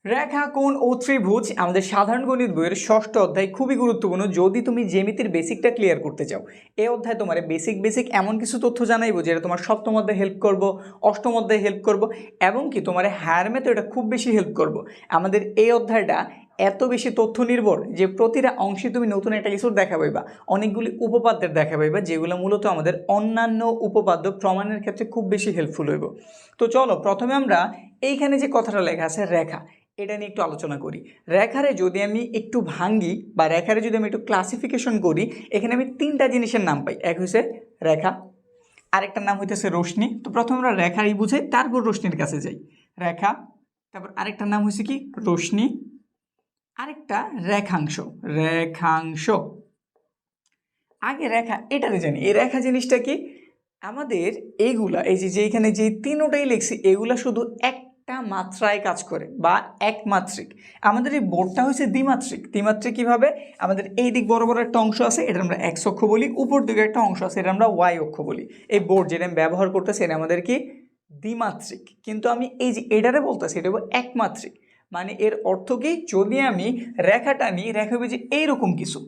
রেখা, কোণ ও ত্রিভুজ আমাদের সাধারণ গণিত বইয়ের ষষ্ঠ অধ্যায়, খুবই গুরুত্বপূর্ণ যদি তুমি জ্যামিতির বেসিকটা ক্লিয়ার করতে চাও। এই অধ্যায়ে তোমার বেসিক এমন কিছু তথ্য জানাইবো যেটা তোমার সপ্তম অধ্যায়ে হেল্প করব, অষ্টম অধ্যায়ে হেল্প করব, এবং কি তোমার হায়ার ম্যাথে এটা খুব বেশি হেল্প করব। আমাদের এই অধ্যায়টা এত বেশি তথ্য নির্ভর যে প্রতিটা অংশে তুমি নতুন একটা কিছু দেখা পাইবা, অনেকগুলি উপপাদ্যের দেখা পাইবা, যেগুলো মূলত আমাদের অন্যান্য উপপাদ্য প্রমাণের ক্ষেত্রে খুব বেশি হেল্পফুল হইব। তো চলো প্রথমে আমরা এইখানে যে কথাটা লেখা আছে রেখা, এটা নিয়ে একটু আলোচনা করি। রেখারে যদি আমি একটু ভাঙ্গি বা রেখারে যদি আমি একটু ক্লাসিফিকেশন করি, এখানে আমি তিনটা জিনিসের নাম পাই। এক হচ্ছে রেখা, আরেকটার নাম হইতেছে রশ্মি। তো প্রথমে আমরা রেখারই বুঝাই, তারপর রশ্মির কাছে যাই। রেখা, তারপর আরেকটার নাম হচ্ছে কি রশ্মি, আরেকটা রেখাংশ। রেখাংশ, আগে রেখা এটারে জানি। এই রেখা জিনিসটা কি, আমাদের এইগুলা এই যে এখানে যে তিনোটাই লিখছি, এগুলা শুধু একটা মাত্রায় কাজ করে বা একমাত্রিক। আমাদের এই বোর্ডটা হচ্ছে দ্বিমাত্রিক। দ্বিমাত্রিক কিভাবে, আমাদের এই দিক বরাবর একটা অংশ আছে, এটা আমরা এক্স অক্ষ বলি, উপর দিকে একটা অংশ আছে, এটা আমরা ওয়াই অক্ষ বলি। এই বোর্ড যেটা আমি ব্যবহার করতেছি এটা আমাদের কি দ্বিমাত্রিক, কিন্তু আমি এই যে এটারে বলতেছি এটা একমাত্রিক। মানে এর অর্থ কি, যদি আমি রেখাটা নিই, রেখা হবে যে এইরকম কিছু,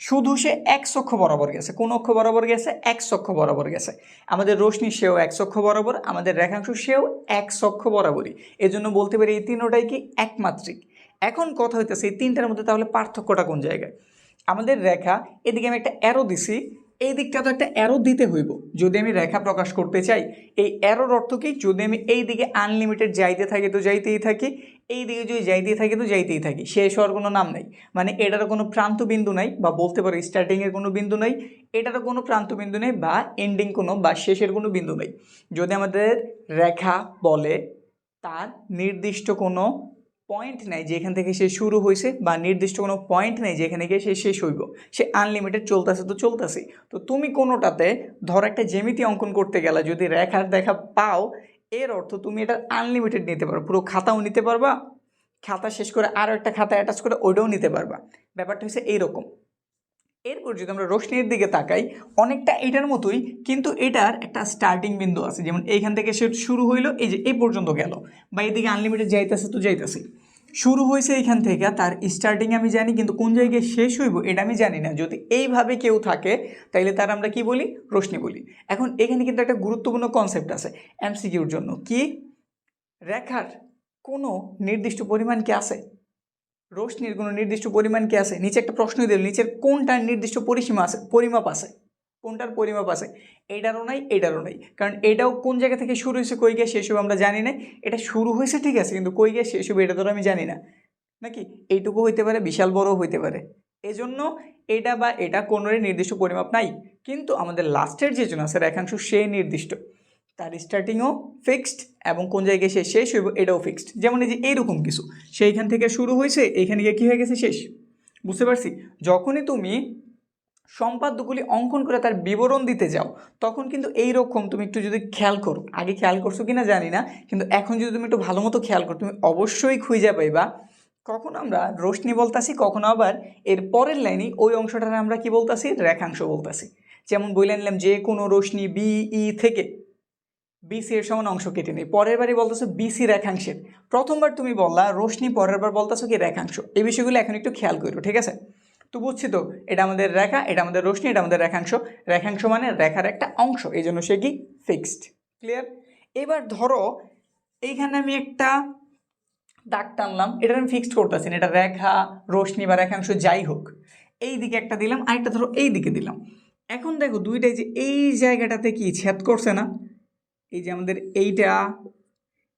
শুধু সে এক্স অক্ষ বরাবর গেছে। কোন অক্ষ বরাবর গেছে? এক্স অক্ষ বরাবর গেছে। আমাদের রশ্মি সেও এক্স অক্ষ বরাবর, আমাদের রেখাংশ সেও এক্স অক্ষ বরাবরই। এজন্য বলতে পারি এই তিনটাই কি একমাত্রিক। এখন কথা হইতেছে এই তিনটার মধ্যে তাহলে পার্থক্যটা কোন জায়গায়। আমাদের রেখা, এদিকে আমি একটা অ্যারো দিছি, এই দিকটা তো একটা অ্যারো দিতে হইব যদি আমি রেখা প্রকাশ করতে চাই। এই অ্যারোর অর্থ কি, যদি আমি এই দিকে আনলিমিটেড যাইতে থাকি তো যাইতেই থাকি, এই দিকে যদি যাইতেই থাকি তো যাইতেই থাকি, শেষ হওয়ার কোনো নাম নাই। মানে এটারও কোনো প্রান্ত বিন্দু নাই, বা বলতে পারো স্টার্টিংয়ের কোনো বিন্দু নাই, এটারও কোনো প্রান্ত বিন্দু নেই, বা এন্ডিং কোনো বা শেষের কোনো বিন্দু নেই। যদি আমাদের রেখা বলে, তার নির্দিষ্ট কোনো পয়েন্ট নাই যেখান থেকে সে শুরু হয়েছে, বা নির্দিষ্ট কোনো পয়েন্ট নেই যেখানে গিয়ে সে শেষ হইব। সে আনলিমিটেড চলতেছে তো চলতেছে। তো তুমি কোনোটাতে ধর একটা জ্যামিতি অঙ্কন করতে গেলে যদি রেখার দেখা পাও, এর অর্থ তুমি এটা আনলিমিটেড নিতে পারো, পুরো খাতাও নিতে পারবা, খাতা শেষ করে আরও একটা খাতা অ্যাটাচ করে ওইটাও নিতে পারবা। ব্যাপারটা হচ্ছে এইরকম। এরপর যদি আমরা রশ্মির দিকে তাকাই, অনেকটা এটার মতোই, কিন্তু এটার একটা স্টার্টিং বিন্দু আছে। যেমন এইখান থেকে সে শুরু হইলো, এই যে এই পর্যন্ত গেল, বা এইদিকে আনলিমিটেড যাইতেছে তো যাইতেছে। শুরু হয়েছে এইখান থেকে, তার স্টার্টিং আমি জানি, কিন্তু কোন জায়গায় শেষ হইব এটা আমি জানি না। যদি এইভাবে কেউ থাকে তাইলে তার আমরা কি বলি, রশ্মি বলি। এখন এখানে কিন্তু একটা গুরুত্বপূর্ণ কনসেপ্ট আছে এমসিকিউর জন্য, কি রেখার কোনো নির্দিষ্ট পরিমাণ কি আছে, রশ্মির কোনো নির্দিষ্ট পরিমাণ কি আছে। নিচে একটা প্রশ্ন দিল, নিচের কোনটার নির্দিষ্ট পরিসীমা আছে, পরিমাপ আছে, কোনটার পরিমাপ আছে। এইটারও নাই, এইটারও নাই, কারণ এটাও কোন জায়গা থেকে শুরু হয়েছে, কই গিয়ে শেষ হবে আমরা জানি না। এটা শুরু হয়েছে ঠিক আছে, কিন্তু কই গিয়ে শেষ হবে এটা তো আমি জানি না, নাকি এইটুকু হইতে পারে, বিশাল বড়ও হইতে পারে। এজন্য এটা বা এটা কোনোরই নির্দিষ্ট পরিমাপ নাই। কিন্তু আমাদের লাস্টের যে জন আছে রেখাংশ, সে নির্দিষ্ট, তার স্টার্টিংও ফিক্সড, এবং কোন জায়গায় সে শেষ হইব এটাও ফিক্সড। যেমন এই যে এইরকম কিছু, সেইখান থেকে শুরু হয়েছে, এইখানে গিয়ে কী হয়ে গেছে, শেষ। বুঝতে পারছি। যখনই তুমি সম্পাদ্যগুলি অঙ্কন করে তার বিবরণ দিতে যাও, তখন কিন্তু এইরকম তুমি একটু যদি খেয়াল করো, আগে খেয়াল করছো কিনা জানি না, কিন্তু এখন যদি তুমি একটু ভালো মতো খেয়াল করো, তুমি অবশ্যই খুঁজে পাইবা কখন আমরা রশ্মি বলতাছি, কখনো আবার এর পরের লাইনে ওই অংশটারে আমরা কি বলতাছি, রেখাংশ বলতাছি। যেমন বলে নিলাম যে কোনো রশ্মি বিই থেকে বিসি এর সমান অংশ কেটে নেই, পরের বারই বলতেছো বিসি রেখাংশের, প্রথমবার তুমি বললা রশ্মি, পরের বার বলতেছো কি রেখাংশ। এই বিষয়গুলো এখন একটু খেয়াল করো, ঠিক আছে। তো বুঝছি তো, এটা আমাদের রেখা, এটা আমাদের রশ্মি, এটা আমাদের রেখাংশ। রেখাংশ মানে রেখার একটা অংশ, এই জন্য সে কি ফিক্সড। ক্লিয়ার। এবার ধরো এইখানে আমি একটা দাগ টানলাম, এটা আমি ফিক্সড করতেছি না, এটা রেখা, রশ্মি বা রেখাংশ যাই হোক। এই দিকে একটা দিলাম, আরেকটা ধরো এই দিকে দিলাম। এখন দেখো দুইটাই যে এই জায়গাটাতে কি ছেদ করছে না, এই যে আমাদের এইটা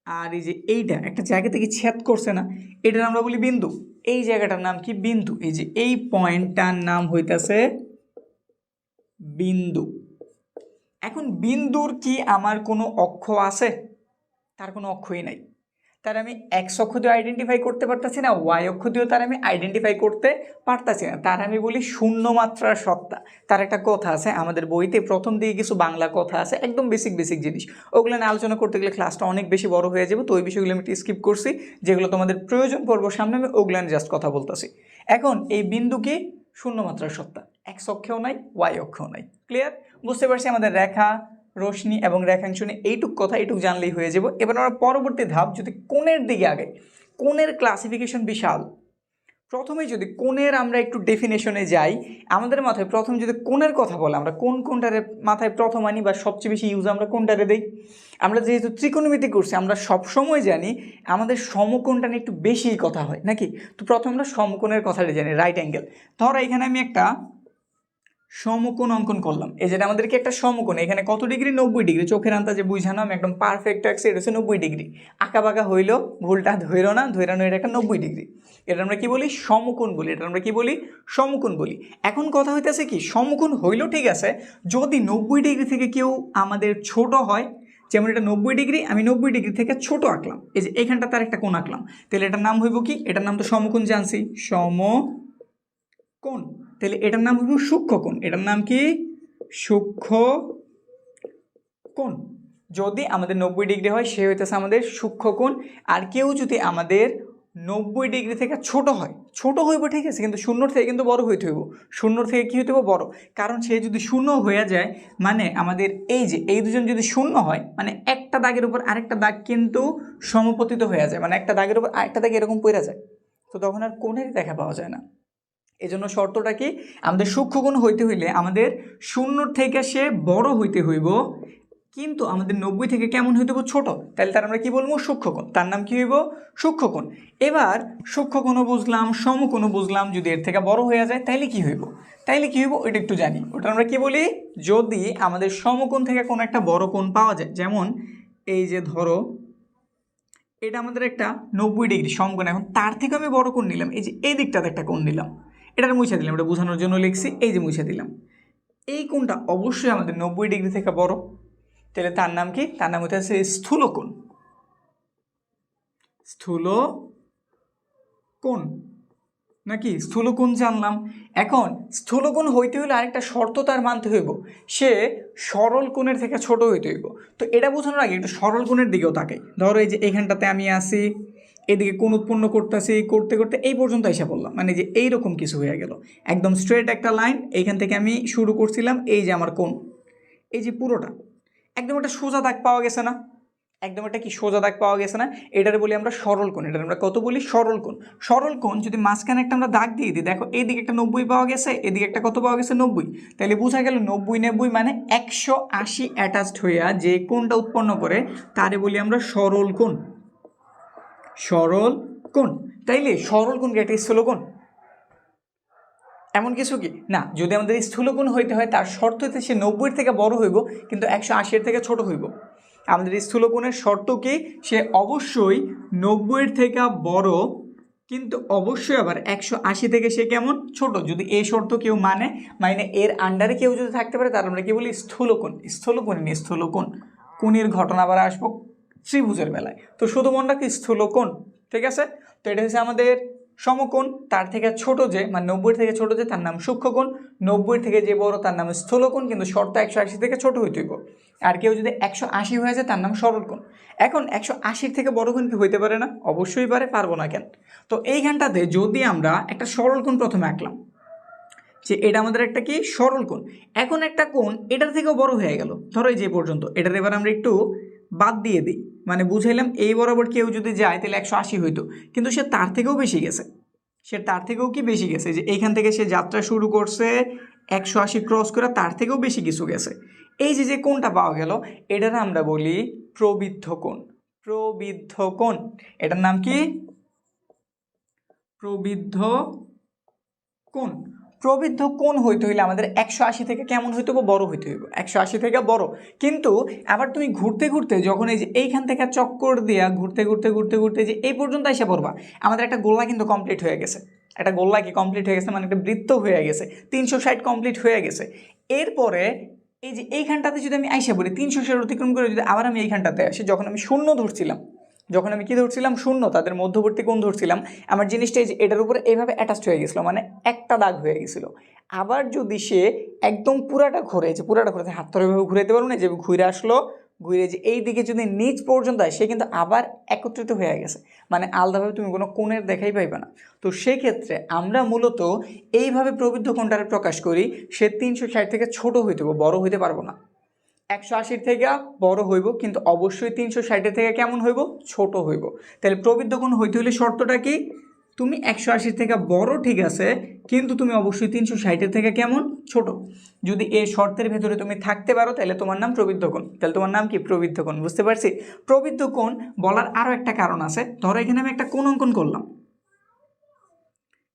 আর এই যে এইটা একটা জায়গা থেকে ছেদ করছে না, এটার আমরা বলি বিন্দু। এই জায়গাটার নাম কি, বিন্দু। এই যে এই পয়েন্টটার নাম হইতাছে বিন্দু। এখন বিন্দুর কি আমার কোনো অক্ষ আছে? তার কোনো অক্ষই নাই। তার আমি এক্স অক্ষ দিয়ে আইডেন্টিফাই করতে পারতেছি না, ওয়াই অক্ষ দিয়েও তার আমি আইডেন্টিফাই করতে পারতেছি না। তার আমি বলি শূন্য মাত্রার সত্তা। তার একটা কথা আছে আমাদের বইতে, প্রথম দিকে কিছু বাংলা কথা আছে, একদম বেসিক জিনিস, ওগুলো নিয়ে আলোচনা করতে গেলে ক্লাসটা অনেক বেশি বড় হয়ে যাবে। তো ওই বিষয়গুলো আমি স্কিপ করছি, যেগুলো তোমাদের প্রয়োজন পড়বো সামনে, আমি ওগুলো নিয়ে জাস্ট কথা বলতেছি। এখন এই বিন্দু কি শূন্য মাত্রার সত্তা, এক্স অক্ষেও নাই, ওয়াই অক্ষেও নাই। ক্লিয়ার। বুঝতে পারছি আমাদের রেখা, রশ্মি এবং রেখাংশ নিয়ে এইটুক কথা, এইটুক জানলেই হয়ে যাব। এবার আমরা পরবর্তী ধাপ, যদি কোণের দিকে আগে, কোণের ক্লাসিফিকেশন বিশাল। প্রথমে যদি কোণের আমরা একটু ডেফিনেশনে যাই, আমাদের মাথায় প্রথম যদি কোণের কথা বলে আমরা কোনটারে মাথায় প্রথম আনি বা সবচেয়ে বেশি ইউজ আমরা কোনটারে দিই? আমরা যেহেতু ত্রিকোণমিতি করছি আমরা সবসময় জানি আমাদের সমকোণটা নিয়ে একটু বেশিই কথা হয় নাকি। তো প্রথমে আমরা সমকোণের কথাটা জানি, রাইট অ্যাঙ্গেল। ধরো এখানে আমি একটা সমকোণ অঙ্কন করলাম, এই যেটা আমাদেরকে একটা সমকোণ, এখানে কত ডিগ্রি? 90 ডিগ্রি। চোখের আন্দাজে বুঝানো, আমি একদম পারফেক্ট রাখছি, এটা হচ্ছে 90 ডিগ্রি। আঁকা বাঁকা হইলেও ভুলটা ধৈর্য না, ধৈর্যানো এটা একটা 90 ডিগ্রি। এটা আমরা কি বলি? সমকোণ বলি। এটা আমরা কি বলি? সমকোণ বলি। এখন কথা হইতেছে কি, সমকোণ হইলেও ঠিক আছে, যদি 90 ডিগ্রি থেকে কেউ আমাদের ছোট হয়, যেমন এটা 90 ডিগ্রি, আমি 90 ডিগ্রি থেকে ছোট আঁকলাম, এই যে এখানটা তার একটা কোণ আঁকলাম, তাহলে এটার নাম হইব কি? এটার নাম তো সমকোণ জানছি, সমকোণ। তাহলে এটার নাম হইব সূক্ষ্মকোণ। এটার নাম কি? সূক্ষ্মকোণ। যদি আমাদের 90 ডিগ্রি হয় সে হইতেছে আমাদের সূক্ষ্মকোণ। আর কেউ যদি আমাদের 90 ডিগ্রি থেকে ছোট হয়, ছোট হইব ঠিক আছে, কিন্তু শূন্যর থেকে কিন্তু বড় হইতে হইব। শূন্যর থেকে কী হইতে হইব? বড়। কারণ সে যদি শূন্য হয়ে যায়, মানে আমাদের এই যে এই দুজন যদি শূন্য হয়, মানে একটা দাগের উপর আরেকটা দাগ কিন্তু সমপতিত হয়ে যায়, মানে একটা দাগের উপর আরেকটা দাগ এরকম পড়ে যায়, তো তখন আর কোণেরই দেখা পাওয়া যায় না। এজন্য শর্তটা কি? আমাদের সূক্ষ্মকোণ হইতে হইলে আমাদের শূন্যর থেকে সে বড় হইতে হইব, কিন্তু আমাদের 90 থেকে কেমন হইতে হইব? ছোট। তাহলে তার আমরা কি বলবো? সূক্ষ্মকোণ। তার নাম কি হইব? সূক্ষ্মকোণ। এবার সূক্ষ্মকোণও বুঝলাম, সমকোণও বুঝলাম, যদি এর থেকে বড় হয়ে যায় তাইলে কি হইব? ওটা একটু জানি। ওটা আমরা কি বলি? যদি আমাদের সমকোণ থেকে কোনো একটা বড় কোণ পাওয়া যায়, যেমন এই যে ধরো এটা আমাদের একটা 90 ডিগ্রি সমকোণ, এখন তার থেকে আমি বড় কোণ নিলাম, এই যে এই দিকটাতে একটা কোণ নিলাম, এটার মুছে দিলাম, এটা বোঝানোর জন্য লিখছি, এই যে মুছে দিলাম। এই কোণটা অবশ্যই আমাদের 90 ডিগ্রি থেকে বড়, তাহলে তার নাম কি? তার নাম হচ্ছে স্থূলকোণ। স্থূলকোণ নাকি? স্থূলকোণ জানলাম। এখন স্থূলকোণ হইতে হইলে আরেকটা শর্ত তার মানতে হইব, সে সরল কোণের থেকে ছোট হইতে হইব। তো এটা বোঝানোর আগে একটু সরল কোণের দিকেও তাকাই। ধরো এই যে এখানটাতে আমি আসি, এদিকে কোণ উৎপন্ন করতেছি, করতে করতে এই পর্যন্ত এসে পড়লাম, মানে যে এইরকম কিছু হয়ে গেল, একদম স্ট্রেট একটা লাইন, এইখান থেকে আমি শুরু করছিলাম, এই যে আমার কোণ, এই যে পুরোটা একদম একটা সোজা দাগ পাওয়া গেছে না? একদম একটা কি সোজা দাগ পাওয়া গেছে না? এটার বলি আমরা সরল কোণ। এটার আমরা কত বলি? সরল কোণ। সরল কোণ যদি মাঝখানে একটা আমরা দাগ দিয়ে দিই, দেখো এইদিকে একটা 90 পাওয়া গেছে, এদিকে একটা কত পাওয়া গেছে? 90। তাহলে বোঝা গেল 90 মানে 180 অ্যাটাচড হইয়া যে কোণটা উৎপন্ন করে তারে বলি আমরা সরল কোণ। সরল কোণ। তাইলে সরল কোণ কি একটা স্থূলকোণ? এমন কিছু কি না। যদি আমাদের স্থূলকোণ হইতে হয় তার শর্ত হইতে সে 90 থেকে বড় হইব, কিন্তু 180 থেকে ছোট হইব। আমাদের স্থূলকোণের শর্ত কি? সে অবশ্যই 90 থেকে বড়, কিন্তু অবশ্যই আবার 180 থেকে সে কেমন? ছোট। যদি এই শর্ত কেউ মানে এর আন্ডারে কেউ যদি থাকতে পারে তার আমরা কি বলি? স্থূলকোণ। স্থূলকোণ। কোণের ঘটনা আবার আসবো ত্রিভুজের বেলায়। তো শুধু মনে রাখি স্থূলকোণ, ঠিক আছে? তো এটা হচ্ছে আমাদের সমকোণ। তার থেকে ছোট যে, মানে 90 থেকে ছোট যে, তার নাম সূক্ষ্মকোণ। 90 থেকে যে বড় তার নাম স্থূলকোণ, কিন্তু শর্ত 180 থেকে ছোট হইতে হইব। আর কেউ যদি 180 হয়ে যায় তার নাম সরলকোণ। এখন 180 থেকে বড় কোণ কি হইতে পারে না? অবশ্যই পারে, পারবো না কেন? তো এইখানটাতে যদি আমরা একটা সরলকোণ প্রথমে আঁকলাম, যে এটা আমাদের একটা কি? সরলকোণ। এখন একটা কোণ এটার থেকেও বড় হয়ে গেল, ধরো এই যে পর্যন্ত, এটার এবার আমরা একটু বাদ দিয়ে দিই, মানে বুঝাইলাম এই বরাবর কেউ যদি যায় তাহলে 180 হইতো, কিন্তু সে তার থেকেও বেশি গেছে। সে তার থেকেও কি বেশি গেছে? যে এইখান থেকে সে যাত্রা শুরু করছে, 180 ক্রস করে তার থেকেও বেশি কিছু গেছে। এই যে কোণটা পাওয়া গেল, এটার আমরা বলি প্রবৃদ্ধ কোণ। প্রবৃদ্ধ কোণ। এটার নাম কি? প্রবৃদ্ধ কোণ। প্রবৃদ্ধ কোণ হইতে হইলে আমাদের 180 থেকে কেমন হইতে হবে? বড় হইতে হইব। 180 থেকে বড়। কিন্তু আবার তুমি ঘুরতে ঘুরতে যখন এই যে এইখান থেকে চক্কর দিয়া ঘুরতে ঘুরতে যে এই পর্যন্ত এসে পড়বা, আমাদের একটা গোলা কিন্তু কমপ্লিট হয়ে গেছে। একটা গোলা কি কমপ্লিট হয়ে গেছে, মানে একটা বৃত্ত হয়ে গেছে, 360 কমপ্লিট হয়ে গেছে। এরপরে এই যে এইখানটাতে যদি আমি আইসা পড়ি, 360 অতিক্রম করে যদি আবার আমি এইখানটাতে আসি, যখন আমি শূন্য ধরছিলাম, যখন আমি কি ধরছিলাম? শূন্য। তাদের মধ্যবর্তী কোণ ধরছিলাম, আমার জিনিসটা এই যে এটার উপরে এইভাবে অ্যাটাচড হয়ে গেছিলো, মানে একটা দাগ হয়ে গেছিলো। আবার যদি সে একদম পুরাটা ঘুরে, যে পুরাটা ঘুরে হাত ধরে এভাবে ঘুরাইতে পারবো না, যে ঘুরে আসলো, ঘুরে যে এই দিকে যদি নিচ পর্যন্ত হয়, সে কিন্তু আবার একত্রিত হয়ে গেছে, মানে আলাদাভাবে তুমি কোনো কোণের দেখাই পাইবে না। তো সেক্ষেত্রে আমরা মূলত এইভাবে প্রবৃদ্ধ কোণটারে প্রকাশ করি, সে 360 থেকে ছোট হইতে হবে, বড় হইতে পারবো না। 180 থেকে বড় হইব, কিন্তু অবশ্যই 360 থেকে কেমন হইব, ছোট হইব। তাহলে প্রবৃদ্ধ কোণ হইতে হলে শর্তটা কি, তুমি 180 থেকে বড় ঠিক আছে, কিন্তু তুমি অবশ্যই 360 থেকে কেমন, ছোট। যদি এই শর্তের ভেতরে তুমি থাকতে পারো তাহলে তোমার নাম প্রবৃদ্ধ কোণ। তাহলে তোমার নাম কি, প্রবৃদ্ধ কোণ। বুঝতে পারছি? প্রবৃদ্ধ কোণ বলার আরও একটা কারণ আছে। ধরো এখানে আমি একটা কোণ অঙ্কন করলাম,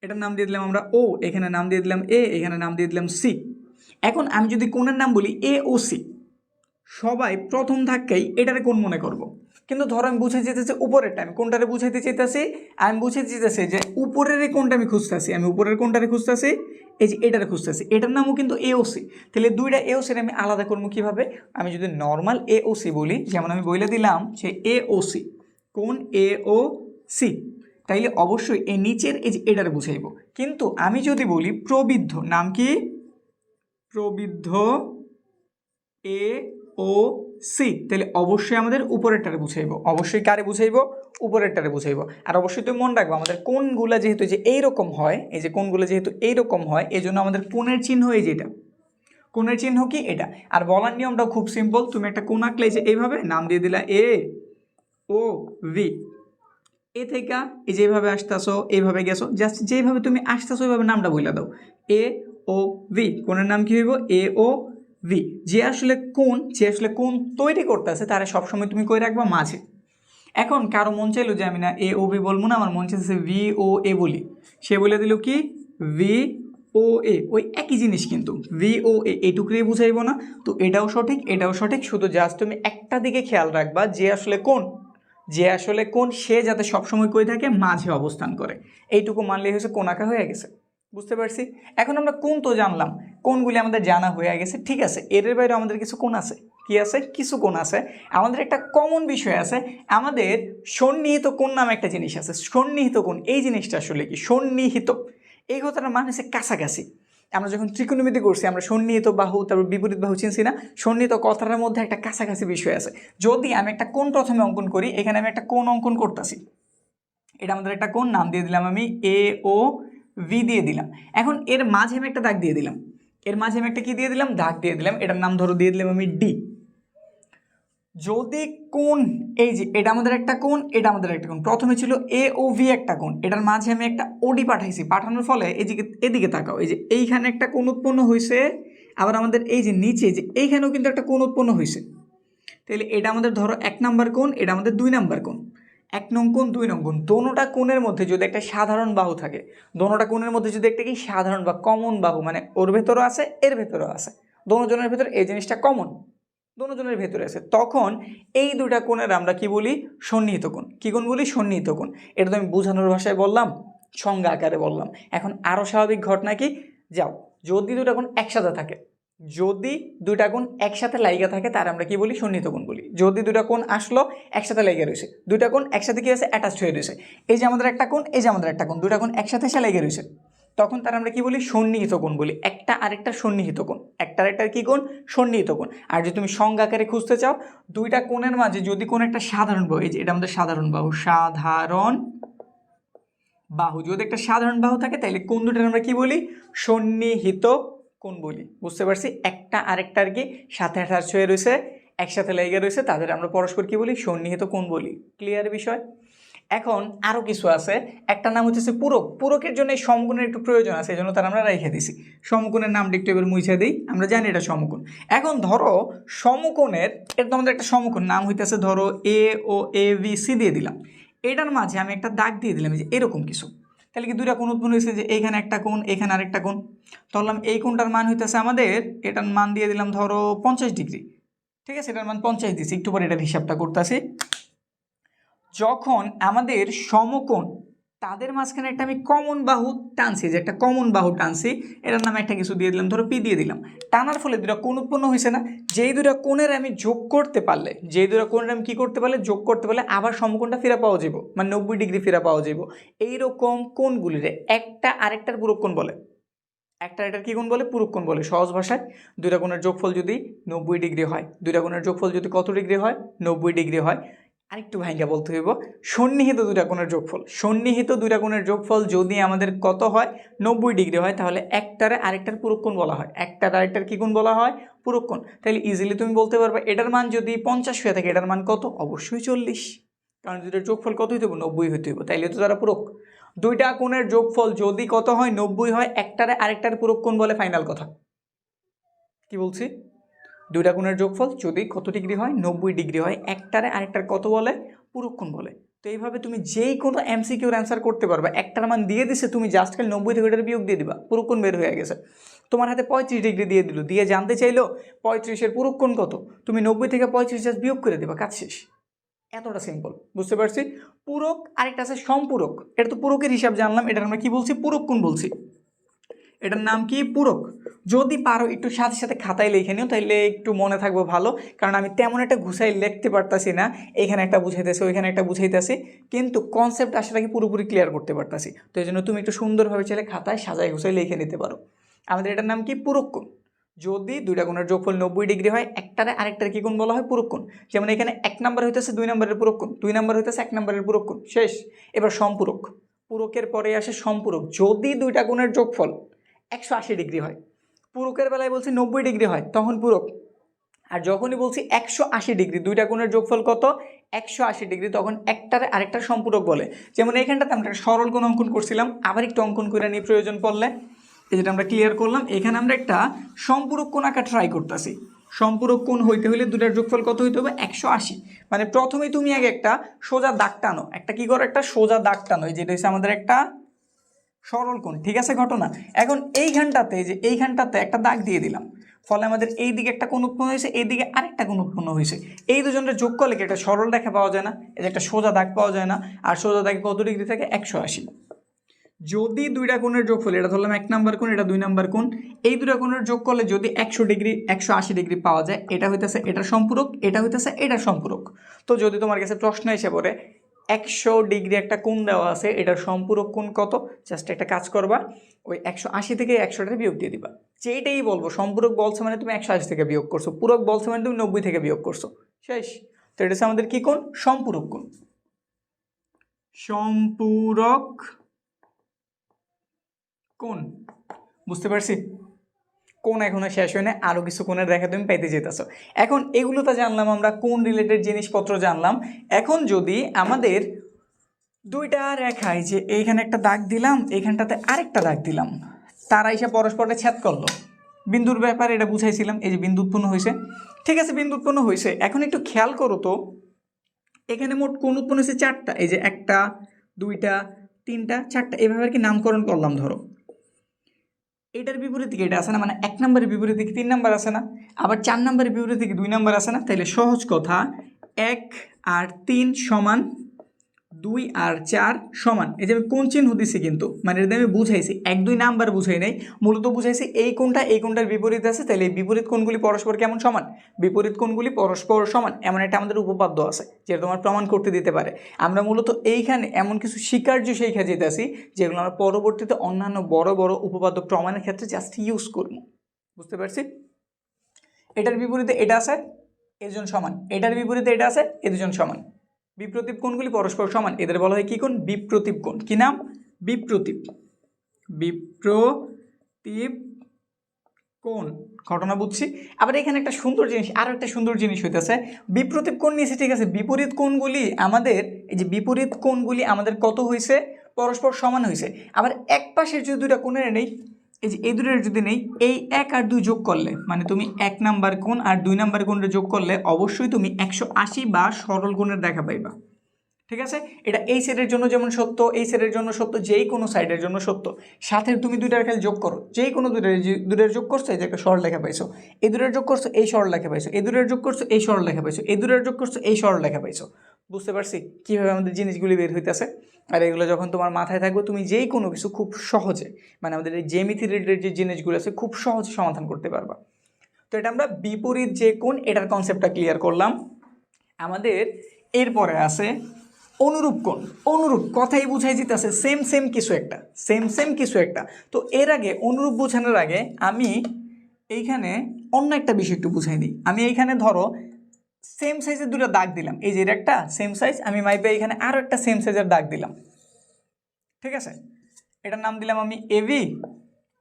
এটার নাম দিয়ে দিলাম আমরা ও, এখানে নাম দিয়ে দিলাম এ, এখানে নাম দিয়ে দিলাম সি। এখন আমি যদি কোণের নাম বলি এ ও সি, সবাই প্রথম ধাক্কাই এটারে কোণ মনে করব। কিন্তু ধরো আমি বুঝে যেতেছি উপরেরটা, আমি কোনটারে বুঝাইতে চাইতেছি, আমি বুঝে যেতেছি যে উপরের কোনটা আমি খুঁজতেছি, আমি উপরের কোনটারে খুঁজতেছি, এই যে এটারে খুঁজতেছি, এটার নামও কিন্তু এওসি। তাহলে দুইটা এওসির আমি আলাদা করবো কীভাবে, আমি যদি নর্মাল এওসি বলি, যেমন আমি বলে দিলাম যে এওসি কোন এওসি, তাইলে অবশ্যই এই নিচের এই যে এটারে বুঝাইব। কিন্তু আমি যদি বলি প্রবৃদ্ধ, নাম কি, প্রবৃদ্ধ এ ও সি, তাহলে অবশ্যই আমাদের উপরেরটারে বুঝাইব। অবশ্যই কারে বুঝাইব, উপরেরটারে বুঝাইব। আর অবশ্যই তুমি মনে রাখবো আমাদের কোণগুলা যেহেতু যে এইরকম হয়, এই যে কোণগুলো যেহেতু এইরকম হয়, এই জন্য আমাদের কোণের চিহ্ন এই যে এটা, কোণের চিহ্ন কি এটা। আর বলার নিয়মটাও খুব সিম্পল, তুমি একটা কোণ আঁকলে যে এইভাবে নাম দিয়ে দিলা এ ও ভি, এ থেকে এই যেভাবে আসতেছো এইভাবে গেছো, জাস্ট যেভাবে তুমি আসতেছো ওইভাবে নামটা বইলা দাও, এ ও ভি। কোণের নাম কি হইব, এ ও ভি। যে আসলে কোণ তৈরি করতেছে তারা সবসময় তুমি কই রাখবা, মাঝে। এখন কারো মন চাইলো যে আমি না এ ও ভি বলবো না, আমার মন চাইছে ভি ও এ বলি, সে বলে দিল কি ভি ও এ, ওই একই জিনিস কিন্তু ভি ও এ, এইটুকুই বুঝাইব না। তো এটাও সঠিক, এটাও সঠিক, শুধু জাস্ট তুমি একটা দিকে খেয়াল রাখবা, যে আসলে কোণ সে যাতে সবসময় কই থাকে, মাঝে অবস্থান করে। এইটুকু মানলেই হচ্ছে কোণ আঁকা হয়ে গেছে। বুঝতে পারছি? এখন আমরা কোণ তো জানলাম, কোণগুলি আমাদের জানা হয়ে গেছে, ঠিক আছে। এর বাইরে আমাদের কিছু কোণ আছে, কি আছে, কিছু কোণ আছে। আমাদের একটা কমন বিষয় আছে, আমাদের সন্নিহিত কোণ নামে একটা জিনিস আছে। সন্নিহিত কোণ, এই জিনিসটা আসলে কি, সন্নিহিত এই কথাটার মানে হচ্ছে কাছাকাছি। আমরা যখন ত্রিকোণমিতি করছি, আমরা সন্নিহিত বাহু তারপর বিপরীত বাহু চিনছি না, সন্নিহিত কথাটার মধ্যে একটা কাছাকাছি বিষয় আছে। যদি আমি একটা কোণ প্রথমে অঙ্কন করি, এখানে আমি একটা কোণ অঙ্কন করতেছি, এটা আমাদের একটা কোণ, নাম দিয়ে দিলাম আমি এ ও ভি দিয়ে দিলাম। এখন এর মাঝে আমি একটা দাগ দিয়ে দিলাম, এর মাঝে আমি একটা কি দিয়ে দিলাম, দাগ দিয়ে দিলাম, এটার নাম ধরো দিয়ে দিলাম আমি ডি। যদি কোণ, এই যে এটা আমাদের একটা কোণ, এটা আমাদের একটা কোণ, প্রথমে ছিল এ ও ভি একটা কোণ, এটার মাঝে আমি একটা ওডি পাঠাইছি, পাঠানোর ফলে এদিকে তাকাও, এই যে এইখানে একটা কোণ উৎপন্ন হয়েছে, আবার আমাদের এই যে নিচে যে এইখানেও কিন্তু একটা কোণ উৎপন্ন হয়েছে। তাহলে এটা আমাদের ধরো 1 নাম্বার কোণ, এটা আমাদের 2 নাম্বার কোণ। 1 নং কোণ 2 নং কোণ, দোনোটা কোণের মধ্যে যদি একটা সাধারণ বাহু থাকে, দোনোটা কোণের মধ্যে যদি একটা কি সাধারণ বা কমন বাহু, মানে ওর ভেতরও আছে এর ভেতরও আছে, দোনোজনের ভেতর এই জিনিসটা কমন, দোনোজনের ভেতরে আছে, তখন এই দুটা কোণের আমরা কি বলি, সন্নিহিত কোণ। কি কোণ বলি, সন্নিহিত কোণ। এটা তো আমি বোঝানোর ভাষায় বললাম, সংজ্ঞা আকারে বললাম। এখন আরও স্বাভাবিক ঘটনা কি, যাও, যদি দুটা কোণ একসাথে থাকে, যদি দুইটা কোণ একসাথে লাইগা থাকে তার আমরা কি বলি, সন্নিহিত কোণ বলি। যদি দুটা কোণ আসলো একসাথে লাইগা রয়েছে, দুইটা কোণ একসাথে কি আছে, অ্যাটাচড হয়ে রয়েছে, এই যে আমাদের একটা কোণ, এই যে আমাদের একটা কোণ, দুটা কোণ একসাথে এসে লাইগা রয়েছে, তখন তার আমরা কি বলি, সন্নিহিত কোণ বলি। একটা আরেকটা সন্নিহিত কোণ, একটা আরেকটার কি কোণ, সন্নিহিত কোণ। আর যদি তুমি সংজ্ঞা আকারে খুঁজতে চাও, দুইটা কোণের মাঝে যদি কোনো একটা সাধারণ বাহু, এই যে এটা আমাদের সাধারণ বাহু, সাধারণ বাহু, যদি একটা সাধারণ বাহু থাকে তাহলে কোণ দুটার আমরা কি বলি, সন্নিহিত কোণ বলি। বুঝতে পারছি? একটা আরেকটার কি সাথে অ্যাটাচ হয়ে রয়েছে, একসাথে লেগে রয়েছে, তাদের আমরা পরস্পর কি বলি, সন্নিহিত কোণ বলি। ক্লিয়ার বিষয়? এখন আরও কিছু আছে, একটা নাম হচ্ছে পূরক। পূরকের জন্য এই সমকোণের একটু প্রয়োজন আছে, এই জন্য তার আমরা রেখে দিছি। সমকোণের নামটা একটু এবার মুছে দিই, আমরা জানি এটা সমকোণ। এখন ধরো সমকোণের, এটা তো আমাদের একটা সমকোণ, নাম হইতেছে ধরো এ ও এ বি সি দিয়ে দিলাম, এটার মাঝে আমি একটা দাগ দিয়ে দিলাম, যে এরকম কিছু। তাহলে কি দুইটা কোণ উৎপন্ন হয়েছে, যে এইখানে একটা কোণ, এখানে আরেকটা কোণ। ধরলাম এই কোণটার মান হইতেছে আমাদের, এটার মান দিয়ে দিলাম ধরো 50 ডিগ্রি, ঠিক আছে, এটার মান 50 দিচ্ছি, একটু পরে এটার হিসাবটা করতেছি। যখন আমাদের সমকোণ, তাদের মাঝখানে একটা আমি কমন বাহু টানছি, যে একটা কমন বাহু টানছি, এটার নামে একটা কিছু দিয়ে দিলাম, ধরো পি দিয়ে দিলাম। টানার ফলে দুটা কোণ উৎপন্ন হয়েছে না, যেই দুটা কোণের আমি যোগ করতে পারলে, যেই দুটা কোণের আমি কী করতে পারলে, যোগ করতে পারলে আবার সমকোণটা ফিরে পাওয়া যাব, মানে 90 ডিগ্রি ফিরে পাওয়া যাব। এইরকম কোণগুলিরে একটা আরেকটার পূরক কোণ বলে। একটা এটার কি কোণ বলে, পূরক কোণ বলে। সহজ ভাষায় দুইটা কোণের যোগফল যদি 90 ডিগ্রি হয়, দুইটা কোণের যোগফল যদি কত ডিগ্রি হয়, 90 ডিগ্রি হয়, আরেকটু ভাইঙ্গা বলতে হইব সন্নিহিত দুইটা কোণের যোগফল। সন্নিহিত দুইটা কোণের যোগফল যদি আমাদের কত হয় 90 ডিগ্রি হয় তাহলে একটারে আরেকটার পূরক কোণ বলা হয়। একটার আরেকটার কি কোণ বলা হয়? পূরক কোণ। তাহলে ইজিলি তুমি বলতে পারবে এটার মান যদি 50 হয়ে থাকে এটার মান কত? অবশ্যই 40, কারণ দুইটার যোগফল কত হইতে হবে? 90 হইতে হবে, তাইলে তো তারা পূরক। দুইটা কোণের যোগফল যদি কত হয়? 90 হয়, একটারে আরেকটার পূরক কোণ বলে। ফাইনাল কথা কি বলছি? দুইটা কোণের যোগফল যদি কত ডিগ্রি হয়? 90 ডিগ্রি হয়, একটারে আরেকটার কত বলে? পূরক কোণ বলে। তো এইভাবে তুমি যেই কোনো এমসিকিউর অ্যান্সার করতে পারবে। একটার মান দিয়ে দিছে, তুমি জাস্ট খালি 90 থেকে ওটার বিয়োগ দিয়ে দিবা, পূরক কোণ বের হয়ে গেছে। তোমার হাতে 35 ডিগ্রি দিয়ে দিল, দিয়ে জানতে চাইলো 35-এর পূরক কোণ কত, তুমি 90 থেকে 35 জাস্ট বিয়োগ করে দিবা, কাজ শেষ। এতটা সিম্পল, বুঝতে পারছি? পূরক, আরেকটা আছে সম্পূরক। এটা তো পূরকের হিসাব জানলাম, এটার আমরা কি বলছি? পূরক কোণ বলছি। এটার নাম কি? পূরক। যদি পারো একটু সাথে সাথে খাতায় লিখে নিও, তাহলে একটু মনে থাকবে ভালো, কারণ আমি তেমন একটা ঘুষাই লিখতে পারতাছি না। এখানে একটা বুঝাইতেছি, ওইখানে একটা বুঝাইতেছি, কিন্তু কনসেপ্ট আসলে পুরোপুরি ক্লিয়ার করতে পারতাছি। তো এই জন্য তুমি একটু সুন্দরভাবে চাইলে খাতায় সাজাই ঘুষাই লিখে নিতে পারো। আমাদের এটার নাম কি? পূরক কোণ। যদি দুইটা কোণের যোগফল 90 ডিগ্রি হয়, একটারে আরেকটার কি কোণ বলা হয়? পূরক কোণ। যেমন এখানে 1 নাম্বার হইতেছে 2 নাম্বারের পূরক কোণ, 2 নাম্বার হইতেছে 1 নাম্বারের পূরক কোণ, শেষ। এবার সম্পূরক। পূরকের পরে আসে সম্পূরক। যদি দুইটা কোণের যোগফল 180 ডিগ্রি হয়, পূরকের বেলায় বলছি 90 ডিগ্রি হয়, তখন পূরক। আর যখনই বলছি 180 ডিগ্রি, দুইটা কোণের যোগফল কত? 180 ডিগ্রি, তখন একটারে আরেকটার সম্পূরক বলে। যেমন এখানটাতে আমরা একটা সরল কোণ অঙ্কন করছিলাম, আবার একটু অঙ্কন করে নিয়ে প্রয়োজন পড়লে। এই যেটা আমরা ক্লিয়ার করলাম, এখানে আমরা একটা সম্পূরক কোণ আঁকা ট্রাই করতেছি। সম্পূরক কোণ হইতে হলে দুটার যোগফল কত হইতে হবে? 180। মানে প্রথমেই তুমি আগে একটা সোজা দাগ টানো, একটা কি করো? একটা সোজা দাগ টানো, যেটা হচ্ছে আমাদের একটা সরল কোণ, ঠিক আছে ঘটনা। এখন এইখানটাতে, যে এইখানটাতে একটা দাগ দিয়ে দিলাম, ফলে আমাদের এই দিকে একটা কোণ উৎপন্ন হয়েছে, এই দিকে আরেকটা কোণ উৎপন্ন হয়েছে। এই দুজনের যোগ করলে কি একটা সরল রেখা পাওয়া যায় না? এই যে একটা সোজা দাগ পাওয়া যায় না? আর সোজা দাগে কত ডিগ্রি থাকে? 180। যদি দুইটা কোণের যোগফল, এটা ধরলাম 1 নাম্বার কোণ, এটা 2 নাম্বার কোণ, এই দুটা কোণের যোগ করলে যদি 100 ডিগ্রি 180 ডিগ্রি পাওয়া যায়, এটা হইতেছে এটার সম্পূরক, এটা হইতেছে এটার সম্পূরক। তো যদি তোমার কাছে প্রশ্ন এসে পড়ে 100 ডিগ্রি একটা কোণ দেওয়া আছে, এটার সম্পূরক কোণ কত, জাস্ট একটা কাজ করবা, ওই 180 থেকে 100টা বিয়োগ দিয়ে দিবা। যেটাই বলবো, সম্পূরক বলছে মানে তুমি 180 থেকে বিয়োগ করছো, পূরক বলছে মানে তুমি 90 থেকে বিয়োগ করছো, শেষ। তো এটা হচ্ছে আমাদের কি কোণ? সম্পূরক কোণ। সম্পূরক কোণ, বুঝতে পারছি? কোণ এখনো শেষ হয় না, আরও কিছু কোণের রেখা তুমি পাইতে যেতেছো। এখন এগুলো তো জানলাম আমরা, কোণ রিলেটেড জিনিসপত্র জানলাম। এখন যদি আমাদের দুইটা রেখায়, যে এইখানে একটা দাগ দিলাম, এইখানটাতে আরেকটা দাগ দিলাম, তারা এসে পরস্পরকে ছেদ করলো, বিন্দুর ব্যাপারে এটা বুঝাইছিলাম। এই যে বিন্দু উৎপন্ন হয়েছে, ঠিক আছে, বিন্দু উৎপন্ন হয়েছে। এখন একটু খেয়াল করো তো, এখানে মোট কোণ উৎপন্ন হয়েছে 4টা। এই যে 1টা 2টা 3টা 4টা, এভাবে আর কি নামকরণ করলাম। ধরো এটার বিপরীত দিকে এটা আছে না, মানে 1 নম্বরের বিপরীত দিকে 3 নাম্বার আছে না, আবার 4 নম্বরের বিপরীত দিকে 2 নাম্বার আছে না। তাইলে সহজ কথা, 1 আর 3 সমান 2 আর 4 সমান, এই যে আমি কোণ চিহ্ন দিছি, কিন্তু মানে এটা আমি বুঝাইছি, 1 2 নাম্বার বুঝাই নাই, মূলত বুঝাইছি এই কোণটা এই কোণটার বিপরীত আছে, তাহলে এই বিপরীত কোণগুলি পরস্পর কেমন? সমান। বিপরীত কোণগুলি পরস্পর সমান, এমন একটা আমাদের উপপাদ্য আছে যেটা তোমার প্রমাণ করতে দিতে পারে। আমরা মূলত এইখানে এমন কিছু স্বীকার্য শিখে যেতেছি যেগুলো আমরা পরবর্তীতে অন্যান্য বড় বড় উপপাদ্য প্রমাণের ক্ষেত্রে জাস্ট ইউজ করব, বুঝতে পারছি? এটার বিপরীতে এটা আছে, এজন সমান, এটার বিপরীতে এটা আছে, এ দুজন সমান। বিপ্রতীপ কোণগুলি পরস্পর সমান, এদের বলা হয় কি কোণ? বিপ্রতীপ কোণ। কি নাম? বিপ্রতীপ। বিপ্রতীপ কোণ, ঘটনা বুঝছি। আবার এখানে একটা সুন্দর জিনিস, আরও একটা সুন্দর জিনিস হইতেছে, বিপ্রতীপ কোণ নিয়েছে, ঠিক আছে, বিপরীত কোণগুলি আমাদের, এই যে বিপরীত কোণগুলি আমাদের কত হয়েছে? পরস্পর সমান হয়েছে। আবার এক পাশের যদি দুইটা কোণের নেই, এই যে এই দুটোর যদি নেই, এই 1 আর 2 যোগ করলে, মানে তুমি 1 নাম্বার কোণ আর 2 নাম্বার কোণের যোগ করলে অবশ্যই তুমি 180 বা সরল কোণের দেখা পাইবা, ঠিক আছে? এটা এই সাইডের জন্য যেমন সত্য, এই সাইডের জন্য সত্য, যেই কোনো সাইডের জন্য সত্য। সাথে তুমি দুইটার খালি যোগ করো, যেই কোনো দুইটার যোগ করছো, এই যে একটা সরল লেখা পাইছো, এই দুটার যোগ করছো, এই সরল লেখা পাইছো, এই দুটার যোগ করছো, এই সরল লেখা পাইছো, এই দুটার যোগ করছো, এই সরল লেখা পাইছো। বুঝতে পারছি কীভাবে আমাদের জিনিসগুলি বের হইতেছে? আর এগুলো যখন তোমার মাথায় থাকবে, তুমি যেই কোনো কিছু খুব সহজে, মানে আমাদের এই জ্যামিতি রিলেটেড যে জিনিসগুলো আছে, খুব সহজে সমাধান করতে পারবা। তো এটা আমরা বিপরীত যে কোণ, এটার কনসেপ্টটা ক্লিয়ার করলাম। আমাদের এরপরে আছে অনুরূপ কোণ। অনুরূপ কথাই বুঝাই যেতেছে সেম সেম কিছু একটা, সেম সেম কিছু একটা। তো এর আগে, অনুরূপ বোঝানোর আগে আমি এইখানে অন্য একটা বিষয় একটু বুঝাই দিই। আমি এইখানে ধরো সেম সাইজের দুটো দাগ দিলাম, এই যে এটা একটা সেম সাইজ, আমি মাইপে এখানে আরও একটা সেম সাইজের দাগ দিলাম, ঠিক আছে। এটার নাম দিলাম আমি এবি,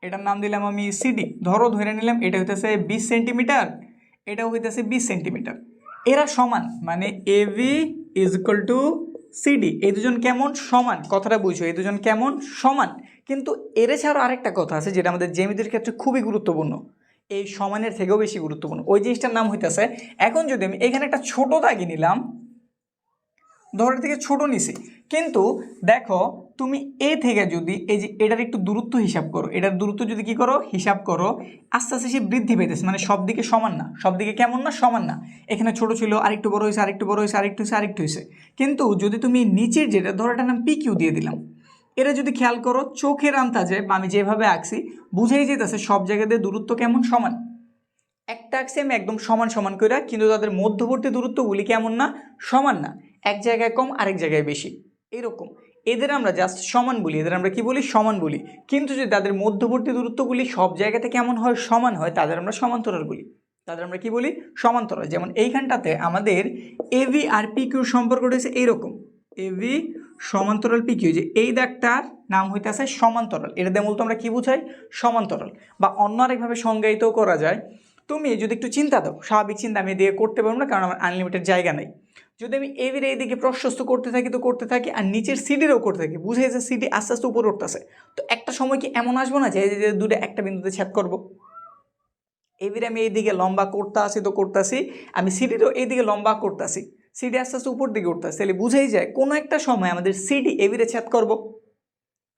এটার নাম দিলাম আমি সিডি। ধরে নিলাম এটা হইতেছে 20 সেন্টিমিটার, এটাও হইতেছে 20 সেন্টিমিটার। এরা সমান, মানে AB is equal to CD. এই দুজন কেমন? সমান। কথাটা বুঝো, এই দুজন কেমন? সমান। কিন্তু এর ছাড়াও আরেকটা কথা আছে যেটা আমাদের জ্যামিতির ক্ষেত্রে খুবই গুরুত্বপূর্ণ, এই সমানের থেকেও বেশি গুরুত্বপূর্ণ। ওই জিনিসটার নাম হইতেছে, এখন যদি আমি এখানে একটা ছোট দাগি নিলাম, ধরের থেকে ছোট নিছি, কিন্তু দেখো তুমি এ থেকে যদি এই যে এটার একটু দূরত্ব হিসাব করো, এটার দূরত্ব যদি কি করো হিসাব করো, আস্তে আস্তে সে বৃদ্ধি পেতেছে, মানে সব দিকে সমান না, সব দিকে কেমন না? সমান না। এখানে ছোট ছিল, আরেকটু বড় হয়েছে, আরেকটু বড় হয়েছে, আরেকটু হয়েছে, আরেকটু হয়েছে। কিন্তু যদি তুমি নিচের যেটা ধরো এটার নাম পিকিউ দিয়ে দিলাম, এরা যদি খেয়াল করো চোখের আন্দাজে আমি যেভাবে আঁকছি বুঝেই যেতেছে সব জায়গাতে দূরত্ব কেমন? সমান। একটা আঁকছি আমি একদম সমান সমান করে, কিন্তু তাদের মধ্যবর্তী দূরত্বগুলি কেমন না? সমান না, এক জায়গায় কম আরেক জায়গায় বেশি, এরকম। এদের আমরা জাস্ট সমান বলি, এদের আমরা কি বলি? সমান বলি। কিন্তু যদি তাদের মধ্যবর্তী দূরত্বগুলি সব জায়গাতে কেমন হয়? সমান হয়, তাদের আমরা সমান্তরাল বলি। তাদের আমরা কি বলি? সমান্তরাল। যেমন এইখানটাতে আমাদের এবি আর পিকিউর সম্পর্ক রয়েছে এইরকম, এবি সমান্তরাল পিকিউ, যে এই দাগটার নাম হইতেছে সমান্তরাল। এটা দিয়ে মূলত আমরা কি বুঝাই? সমান্তরাল। বা অন্য আরেকভাবে সংজ্ঞায়িত করা যায়, তুমি যদি একটু চিন্তা দাও, স্বাভাবিক চিন্তা আমি দিয়ে করতে পারবো না, কারণ আমার আনলিমিটেড জায়গা নেই। যদি আমি এবির এইদিকে প্রশস্ত করতে থাকি তো করতে থাকি, আর নিচের সিডিরও করতে থাকি, বুঝে যে সিডি আস্তে আস্তে উপরে উঠতেছে, তো একটা সময় কি এমন আসবো না যে দুটো একটা বিন্দুতে ছেদ করবো? এবির আমি এইদিকে লম্বা করতে আসি তো করতেছি, আমি সিডিরও এইদিকে লম্বা করতেছি, সিডি আস্তে আস্তে উপর দিকে উঠতেছে, তাহলে বুঝেই যায় কোনো একটা সময় আমাদের সিডি এবিরে ছেদ করবো।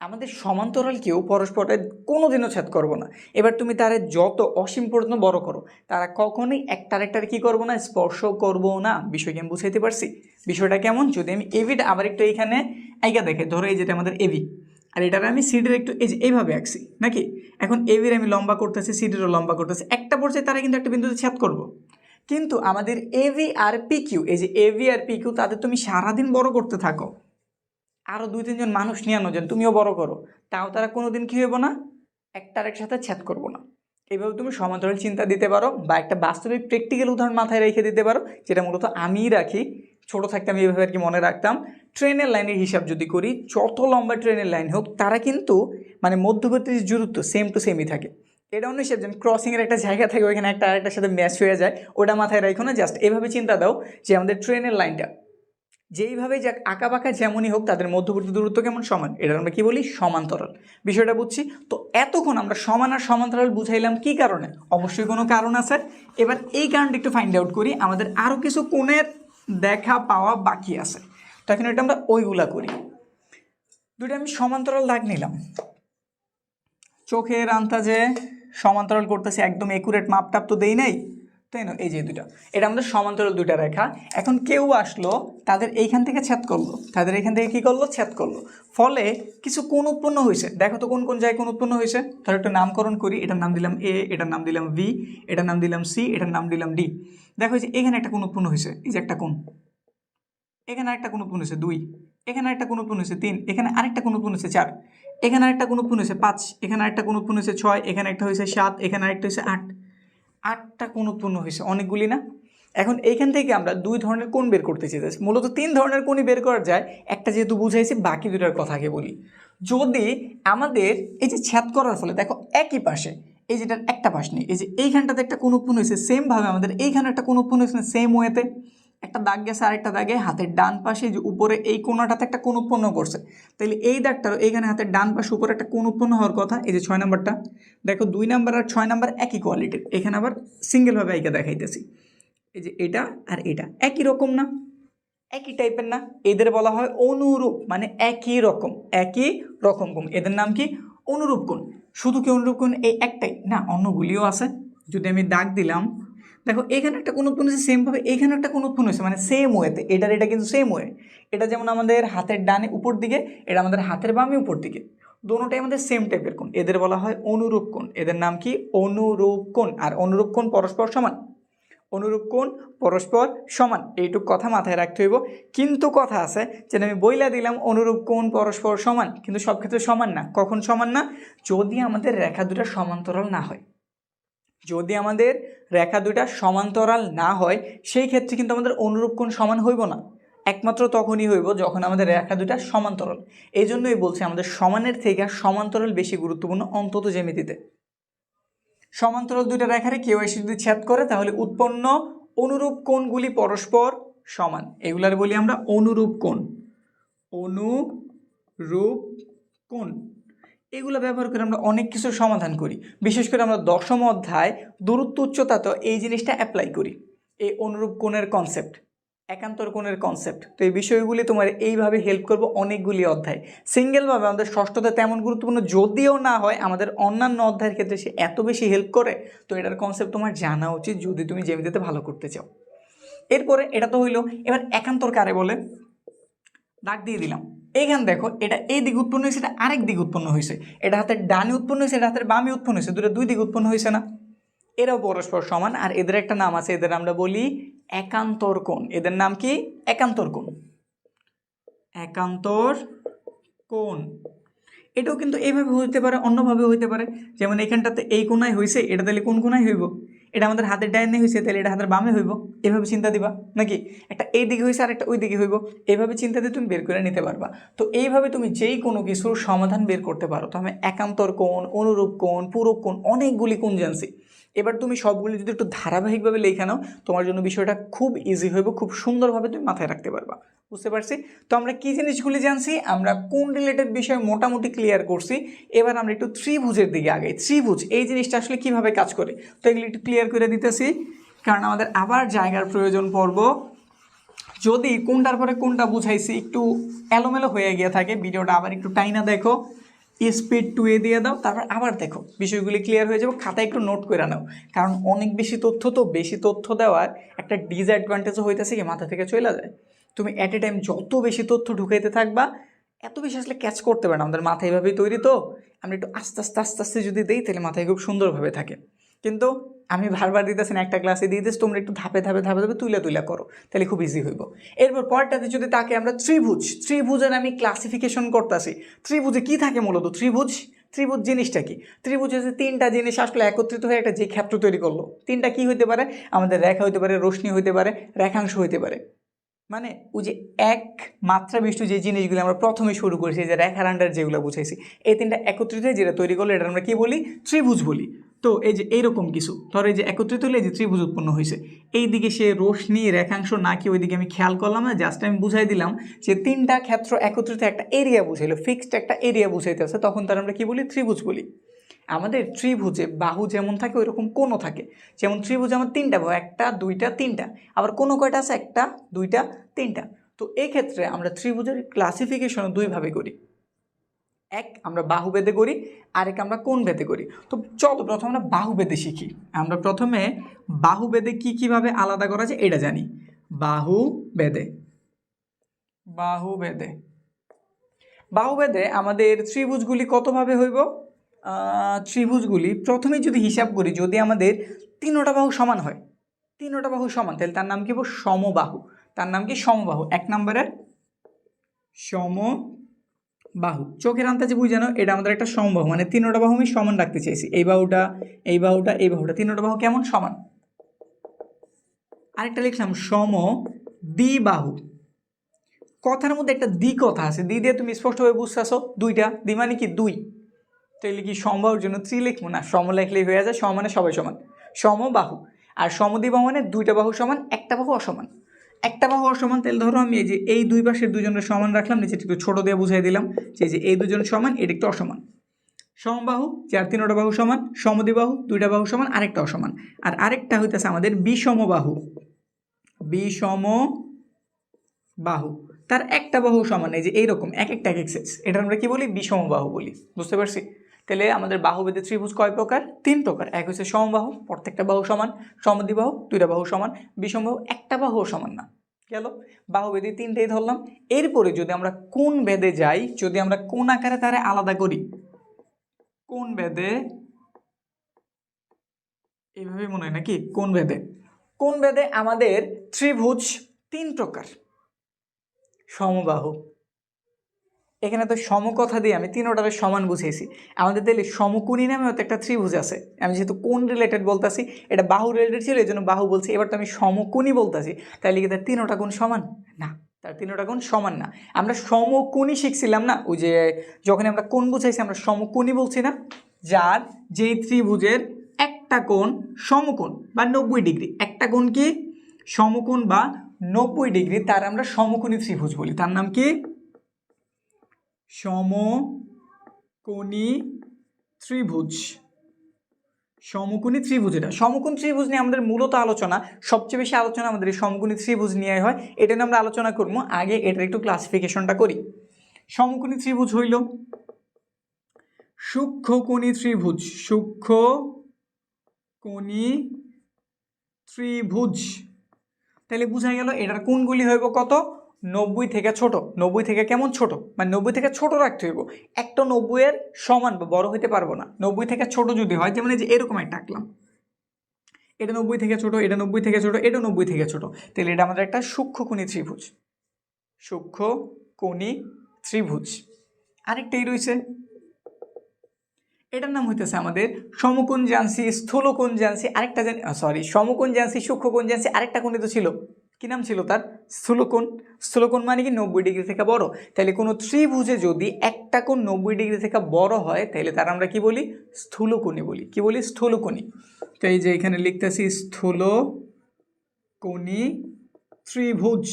আমাদের সমান্তরাল কেউ পরস্পরের কোনোদিনও ছেদ করবো না। এবার তুমি তারা যত অসীম পর্যন্ত বড় করো, তারা কখনোই একটার একটার কী করবো না? স্পর্শ করবো না। বিষয়কে আমি বুঝাইতে পারছি? বিষয়টা কেমন? যদি আমি এবিটা আবার একটু এইখানে আইকা দেখে, ধরো এই যেটা আমাদের এবি, আর এটার আমি সিডির একটু এই যে এইভাবে আঁকছি নাকি, এখন এবির আমি লম্বা করতেছি, সিডিরও লম্বা করতেছি, একটা পর্যায়ে তারা কিন্তু একটা বিন্দুতে ছেদ করবো। কিন্তু আমাদের এবি আর পিকিউ, এই যে এবি আর পিকিউ, তাদের তুমি সারাদিন বড় করতে থাকো, আরও 2-3 জন মানুষ নিয়ে আনো, যেন তুমিও বড় করো, তাও তারা কোনোদিন কী হইব না? একটার এক সাথে ছেদ করবো না। এইভাবে তুমি সমান্তরাল চিন্তা দিতে পারো, বা একটা বাস্তবিক প্র্যাকটিক্যাল উদাহরণ মাথায় রেখে দিতে পারো, যেটা মূলত আমিই রাখি। ছোটো থাকতে আমি এইভাবে আর কি মনে রাখতাম। ট্রেনের লাইনের হিসাব যদি করি, যত লম্বা ট্রেনের লাইন হোক, তারা কিন্তু মানে মধ্যবর্তী দূরত্ব সেম টু সেমই থাকে। এটা অন্য হিসাব, যেন ক্রসিংয়ের একটা জায়গা থাকে, ওইখানে একটা আরেকটার সাথে ম্যাচ হয়ে যায়, ওটা মাথায় রাখো না। জাস্ট এভাবে চিন্তা দাও যে আমাদের ট্রেনের লাইনটা যেইভাবেই যাক আঁকা বাঁকা যেমনই হোক, তাদের মধ্যবর্তী দূরত্ব কেমন? সমান। এটা আমরা কি বলি? সমান্তরাল। বিষয়টা বুঝছি তো? এতক্ষণ আমরা সমান আর সমান্তরাল বুঝাইলাম কি কারণে? অবশ্যই কোনো কারণ আছে। এবার এই কারণটা একটু ফাইন্ড আউট করি। আমাদের আরও কিছু কোণের দেখা পাওয়া বাকি আছে, তো এখন এটা আমরা ওইগুলা করি। দুটো আমি সমান্তরাল দাগ নিলাম, চোখের আন্দাজে সমান্তরাল করতেছি, একদম একুরেট মাপ টাপ তো দেই নাই, তাই না? এই যে দুটা, এটা আমাদের সমান্তরাল দুইটা রেখা। এখন কেউ আসলো, তাদের এইখান থেকে ছেদ করলো, তাদের এখান থেকে কী করলো? ছেদ করলো। ফলে কিছু কোণ উৎপন্ন হয়েছে। দেখো তো কোন কোন জায়গায় কোণ উৎপন্ন হয়েছে। তাহলে একটু নামকরণ করি। এটার নাম দিলাম এ, এটার নাম দিলাম বি, এটার নাম দিলাম সি, এটার নাম দিলাম ডি। দেখো যে এখানে একটা কোণ উৎপন্ন হয়েছে, এই যে একটা কোণ, এখানে আরেকটা কোণ উৎপন্ন হয়েছে 2, এখানে আরেকটা কোণ উৎপন্ন হয়েছে 3, এখানে আরেকটা কোণ উৎপন্ন হয়েছে 4, এখানে আরেকটা কোণ উৎপন্ন হয়েছে 5, এখানে আরেকটা কোণ উৎপন্ন হয়েছে 6, এখানে একটা হয়েছে 7, এখানে আরেকটা হয়েছে 8। 8টা কোণ উৎপন্ন হয়েছে, অনেকগুলি না? এখন এইখান থেকে আমরা 2 ধরনের কোণ বের করতে চেয়েছি। মূলত 3 ধরনের কোণই বের করা যায়, একটা যেহেতু বুঝাইছি, বাকি দুটার কথা আগে বলি। যদি আমাদের এই যে ছেদ করার ফলে দেখো একই পাশে, এই যেটার একটা পাশ নেই, এই যে এইখানটাতে একটা কোণ উৎপন্ন হয়েছে, সেমভাবে আমাদের এইখানে একটা কোণ উৎপন্ন হয়েছে, সেম ওয়েতে একটা দাগ গেছে, আরেকটা দাগে হাতের ডান পাশে যে উপরে এই কোণাটাতে একটা কোণ উৎপন্ন করছে, তাহলে এই দাগটারও এইখানে হাতের ডান পাশে উপরে একটা কোণ উৎপন্ন হওয়ার কথা। এই যে 6 নাম্বারটা দেখো, 2 নাম্বার আর 6 নাম্বার একই কোয়ালিটির, এখানে আবার সিঙ্গেলভাবে আইকা দেখাইতেছি। এই যে এটা আর এটা একই রকম না? একই টাইপের না? এদের বলা হয় অনুরূপ, মানে একই রকম, একই রকম কোণ। এদের নাম কি? অনুরূপ কোণ। শুধু কি অনুরূপ কোণ এই একটাই না? অন্যগুলিও আছে। যদি আমি দাগ দিলাম, দেখো এখানে একটা কোণ উৎপন্ন হয়েছে, সেমভাবে এখানে একটা কোণ উৎপন্ন হয়েছে, মানে সেম ওয়েতে। এটার এটা কিন্তু সেম ওয়ে। এটা যেমন আমাদের হাতের ডানে উপর দিকে, এটা আমাদের হাতের বামে উপর দিকে, দোনোটাই আমাদের সেম টাইপের কোণ। এদের বলা হয় অনুরূপ কোণ। এদের নাম কি? অনুরূপ কোণ। আর অনুরূপ কোণ পরস্পর সমান। অনুরূপ কোণ পরস্পর সমান, এইটুক কথা মাথায় রাখতে হইব। কিন্তু কথা আছে যে আমি বইলা দিলাম অনুরূপ কোণ পরস্পর সমান, কিন্তু সব ক্ষেত্রে সমান না। কখন সমান না? যদি আমাদের রেখা দুটো সমান্তরাল না হয়। যদি আমাদের রেখা দুইটা সমান্তরাল না হয় সেই ক্ষেত্রে কিন্তু আমাদের অনুরূপ কোণ সমান হইব না, একমাত্র তখনই হইব যখন আমাদের রেখা দুইটা সমান্তরাল। এই জন্যই বলছি আমাদের সমানের থেকে সমান্তরাল বেশি গুরুত্বপূর্ণ, অন্তত জ্যামিতিতে। সমান্তরাল দুইটা রেখারে কেউ এসে যদি ছেদ করে তাহলে উৎপন্ন অনুরূপ কোণগুলি পরস্পর সমান, এগুলার বলি আমরা অনুরূপ কোণ। অনুরূপ কোণ এগুলো ব্যবহার করে আমরা অনেক কিছু সমাধান করি। বিশেষ করে আমরা 10ম অধ্যায় দূরত্ব উচ্চতা তো এই জিনিসটা অ্যাপ্লাই করি, এই অনুরূপ কোণের কনসেপ্ট, একান্তর কোণের কনসেপ্ট। তো এই বিষয়গুলি তোমার এইভাবে হেল্প করবো অনেকগুলি অধ্যায়। সিঙ্গেলভাবে আমাদের ষষ্ঠতে তেমন গুরুত্বপূর্ণ যদিও না হয়, আমাদের অন্যান্য অধ্যায়ের ক্ষেত্রে সে এত বেশি হেল্প করে, তো এটার কনসেপ্ট তোমার জানা উচিত যদি তুমি জ্যামিতিতে ভালো করতে চাও। এরপরে এটা তো হইলো, এবার একান্তর কারে বলে দাগ দিয়ে দিলাম। এইখান দেখো, এটা এই দিক উৎপন্ন হয়েছে, এটা আরেক দিক উৎপন্ন হয়েছে, এটা হাতের ডানে উৎপন্ন হয়েছে, এটা হাতের বামে উৎপন্ন হয়েছে, দুই দিক উৎপন্ন হয়েছে না? এরাও পরস্পর সমান, আর এদের একটা নাম আছে, এদের আমরা বলি একান্তর কোণ। এদের নাম কি? একান্তর কোণ। একান্তর কোণ এটাও কিন্তু এইভাবে হইতে পারে, অন্যভাবে হইতে পারে। যেমন এখানটাতে এই কোণায় হয়েছে, এটা তাহলে কোন কোণায় হইব? এটা আমাদের হাতের ডাইনে হয়েছে, তাহলে এটা হাতের বামে হইব, এভাবে চিন্তা দিবা নাকি? একটা এই দিকে হয়েছে আর একটা ওই দিকে হইব, এইভাবে চিন্তা দিয়ে তুমি বের করে নিতে পারবা। তো এইভাবে তুমি যেই কোনো কিছুর সমাধান বের করতে পারো। তো আমি একান্তর কোণ, অনুরূপ কোণ, পূরক কোণ, অনেকগুলি কোণ জানছি। এবার তুমি সবগুলি যদি একটু ধারাবাহিকভাবে লেখা নাও, তোমার জন্য বিষয়টা খুব ইজি হইব, খুব সুন্দরভাবে তুমি মাথায় রাখতে পারবা। বুঝতে পারছি? তো আমরা কি জিনিসগুলি জানছি? আমরা কোন রিলেটেড বিষয় মোটামুটি ক্লিয়ার করছি। এবার আমরা একটু ত্রিভুজের দিকে আগাই। ত্রিভুজ এই জিনিসটা আসলে কিভাবে কাজ করে, তো এগুলি একটু ক্লিয়ার করে দিতেছি, কারণ আমাদের আবার জায়গার প্রয়োজন পড়ব। যদি কোনটার পরে কোনটা বুঝাইছি একটু এলোমেলো হয়ে গিয়ে থাকে, ভিডিওটা আবার একটু টাইনা দেখো, স্পিড 2 দিয়ে দাও, তারপর আবার দেখো, বিষয়গুলি ক্লিয়ার হয়ে যাবে। খাতায় একটু নোট করে নাও, কারণ অনেক বেশি তথ্য, তো বেশি তথ্য দেওয়ার একটা ডিসঅ্যাডভান্টেজও হইতেছে কি মাথা থেকে চলে যায়। তুমি অ্যাট এ টাইম যত বেশি তথ্য ঢুকাইতে থাকবা, এত বেশি আসলে ক্যাচ করতে পারে না। আমাদের মাথা এইভাবেই তৈরি, তো আমরা একটু আস্তে আস্তে আস্তে আস্তে যদি দিই তাহলে মাথায় খুব সুন্দরভাবে থাকে। কিন্তু আমি বারবার দিতেছি না, একটা ক্লাসে দিয়ে দিস, তোমরা একটু ধাপে ধাপে ধাপে ধাপে তুলে করো, তাহলে খুব ইজি হইব। এরপর পরটাতে যদি তাকে আমরা ত্রিভুজের আমি ক্লাসিফিকেশন করতেছি। ত্রিভুজে কি থাকে মূলত? ত্রিভুজ জিনিসটা কি? ত্রিভুজ হচ্ছে তিনটা জিনিস আসলে একত্রিত হয়ে একটা যে ক্ষেত্র তৈরি করলো। তিনটা কি হইতে পারে? আমাদের রেখা হইতে পারে, রশ্মি হইতে পারে, রেখাংশ হইতে পারে। মানে ওই যে এক মাত্রা বিশিষ্ট যে জিনিসগুলো আমরা প্রথমে শুরু করেছি, যে রেখার আন্ডার যেগুলো বুঝাইছি, এই তিনটা একত্রিত হয়ে যেটা তৈরি করলো, এটা আমরা কি বলি? ত্রিভুজ বলি। তো এই যে এইরকম কিছু ধরো, এই যে একত্রিত হলে যে ত্রিভুজ উৎপন্ন হয়েছে, এই দিকে সে রশ্মি রেখাংশ নাকি ওইদিকে আমি খেয়াল করলাম না, জাস্ট আমি বুঝাই দিলাম যে তিনটা ক্ষেত্র একত্রিত একটা এরিয়া বুঝাইলো, ফিক্সড একটা এরিয়া বুঝাইতেছে, তখন তার আমরা কি বলি? ত্রিভুজ বলি। আমাদের ত্রিভুজে বাহু যেমন থাকে ওইরকম কোণও থাকে। যেমন ত্রিভুজে আমার তিনটা বাহু, একটা দুইটা তিনটা, আবার কোনো কয়টা আছে? একটা দুইটা তিনটা। তো এই ক্ষেত্রে আমরা ত্রিভুজের ক্লাসিফিকেশন দুইভাবে করি, এক আমরা বাহু ভেদে করি, আরেক আমরা কোণ ভেদে করি। তো চলো প্রথমে আমরা বাহু ভেদে শিখি। আমরা প্রথমে বাহু ভেদে কীভাবে আলাদা করা যায় এটা জানি। বাহু ভেদে আমাদের ত্রিভুজগুলি কতভাবে হইব? ত্রিভুজগুলি প্রথমে যদি হিসাব করি, যদি আমাদের তিনোটা বাহু সমান হয়, তিনোটা বাহু সমান, তাহলে তার নাম কি? সমবাহু। তার নাম কি? সমবাহু। এক নম্বরের সমবাহু, চোখের আন্দাজে বুঝানো, এটা আমাদের একটা সমবাহু, মানে তিনোটা বাহু আমি সমান রাখতে চাইছি। এই বাহুটা, এই বাহুটা, এই বাহুটা, তিনোটা বাহু কেমন? সমান। আরেকটা লিখলাম সমদ্বিবাহু। কথার মধ্যে একটা দ্বি কথা আছে, দ্বি দিয়ে তুমি স্পষ্টভাবে বুঝতেছো, দুইটা, দ্বি মানে কি? দুই। তাহলে কি সমবাহুর জন্য ত্রি লিখবো না? সম লিখলেই হয়ে যায়, সম মানে সবাই সমান, সমবাহু। আর সমদ্বিবাহু মানে দুইটা বাহু সমান, একটা বাহু অসমান। একটা বাহু অসমান, তাহলে ধরো আমি এই যে এই দুই পাশের দুজনের সমান রাখলাম, নিচে একটু ছোটো দিয়ে বুঝাই দিলাম যে এই দুজন সমান, এটা একটু অসমান। সমবাহু যার তিনটা বাহু সমান, সমদ্বিবাহু দুইটা বাহু সমান, আরেকটা অসমান। আর আরেকটা হইতেছে আমাদের বিষমবাহু। বাহু তার একটা বাহু সমান, এই যে এইরকম এক একটা এক সাইজ, এটা আমরা কি বলি? বিষমবাহু বলি। বুঝতে পারছি? তাহলে আমাদের বাহুভেদে ত্রিভুজ কয় প্রকার? 3 প্রকার। এক হচ্ছে সমবাহু, প্রত্যেকটা বাহু সমান, সমদ্বিবাহু দুইটা বাহু সমান, বিষমবাহু একটা বাহুও সমান না। গেল, বাহুভেদে 3টাই ধরলাম। এরপরে যদি আমরা কোণ ভেদে যাই, যদি আমরা কোণ আকারে তারা আলাদা করি, কোণ ভেদে এইভাবে মনে হয় নাকি? কোণ ভেদে আমাদের ত্রিভুজ 3 প্রকার। সমবাহু, এখানে তো সমকথা দিয়ে আমি তিনোটারে সমান বুঝেছি। আমাদের তাহলে সমকোণী নামেও তো একটা ত্রিভুজ আছে। আমি যেহেতু কোণ রিলেটেড বলতেছি, এটা বাহু রিলেটেড ছিল এই জন্য বাহু বলছি। এবার তো আমি সমকোণী বলতেছি, তাহলে কি তার তিনোটা কোণ সমান? না, তার তিনোটা কোণ সমান না। আমরা সমকোণী শিখছিলাম না, ওই যে যখন আমরা কোণ বুঝাইছি আমরা সমকোণী বলছি না, যার যেই ত্রিভুজের একটা কোণ সমকোণ বা 90 ডিগ্রি, একটা কোণ কি সমকোণ বা 90 ডিগ্রি, তার আমরা সমকোণী ত্রিভুজ বলি। তার নাম কি? সমকোণী ত্রিভুজ। সমকোণী ত্রিভুজ, এটা সমকোণ ত্রিভুজ নিয়ে আমাদের মূলত আলোচনা, সবচেয়ে বেশি আলোচনা আমাদের এই সমকোণী ত্রিভুজ নিয়ে হয়। এটা নিয়ে আমরা আলোচনা করবো। আগে এটার একটু ক্লাসিফিকেশনটা করি। সমকোণী ত্রিভুজ হইল সূক্ষ্মকোণী ত্রিভুজ। সূক্ষ্মকোণী ত্রিভুজ, তাহলে বোঝা গেল এটার কোণগুলি হইব কত? 90 থেকে ছোট। 90 থেকে কেমন ছোট? মানে 90 থেকে ছোট রাখতে হইব। একটা 90 এর সমান বা বড় হইতে পারবো না। 90 থেকে ছোট যদি হয়, যেমন এই যে এরকম একটা আঁকলাম, এটা 90 থেকে ছোট, এটা 90 থেকে ছোট, এটা 90 থেকে ছোট, তাহলে এটা আমাদের একটা সূক্ষ্মকোণী ত্রিভুজ। সূক্ষ্মকোণী ত্রিভুজ। আরেকটাই রয়েছে, এটার নাম হইতেছে আমাদের সমকোণ জানছি, স্থূলকোণ জানছি, আরেকটা জানি সমকোণ জানছি, সূক্ষ্মকোণ জানছি, আরেকটা কোণে তো ছিল, কি নাম ছিল তার? স্থূলকোণ। স্থূলকোণ মানে কি 90 ডিগ্রি থেকে বড়। তাহলে কোনো ত্রিভুজে যদি একটা কোণ 90 ডিগ্রি থেকে বড় হয়, তাহলে তার আমরা কি বলি? স্থূলকোণী বলি। কি বলি? স্থূলকোণী। তো এই যে এখানে লিখতেছি স্থূলকোণী ত্রিভুজ।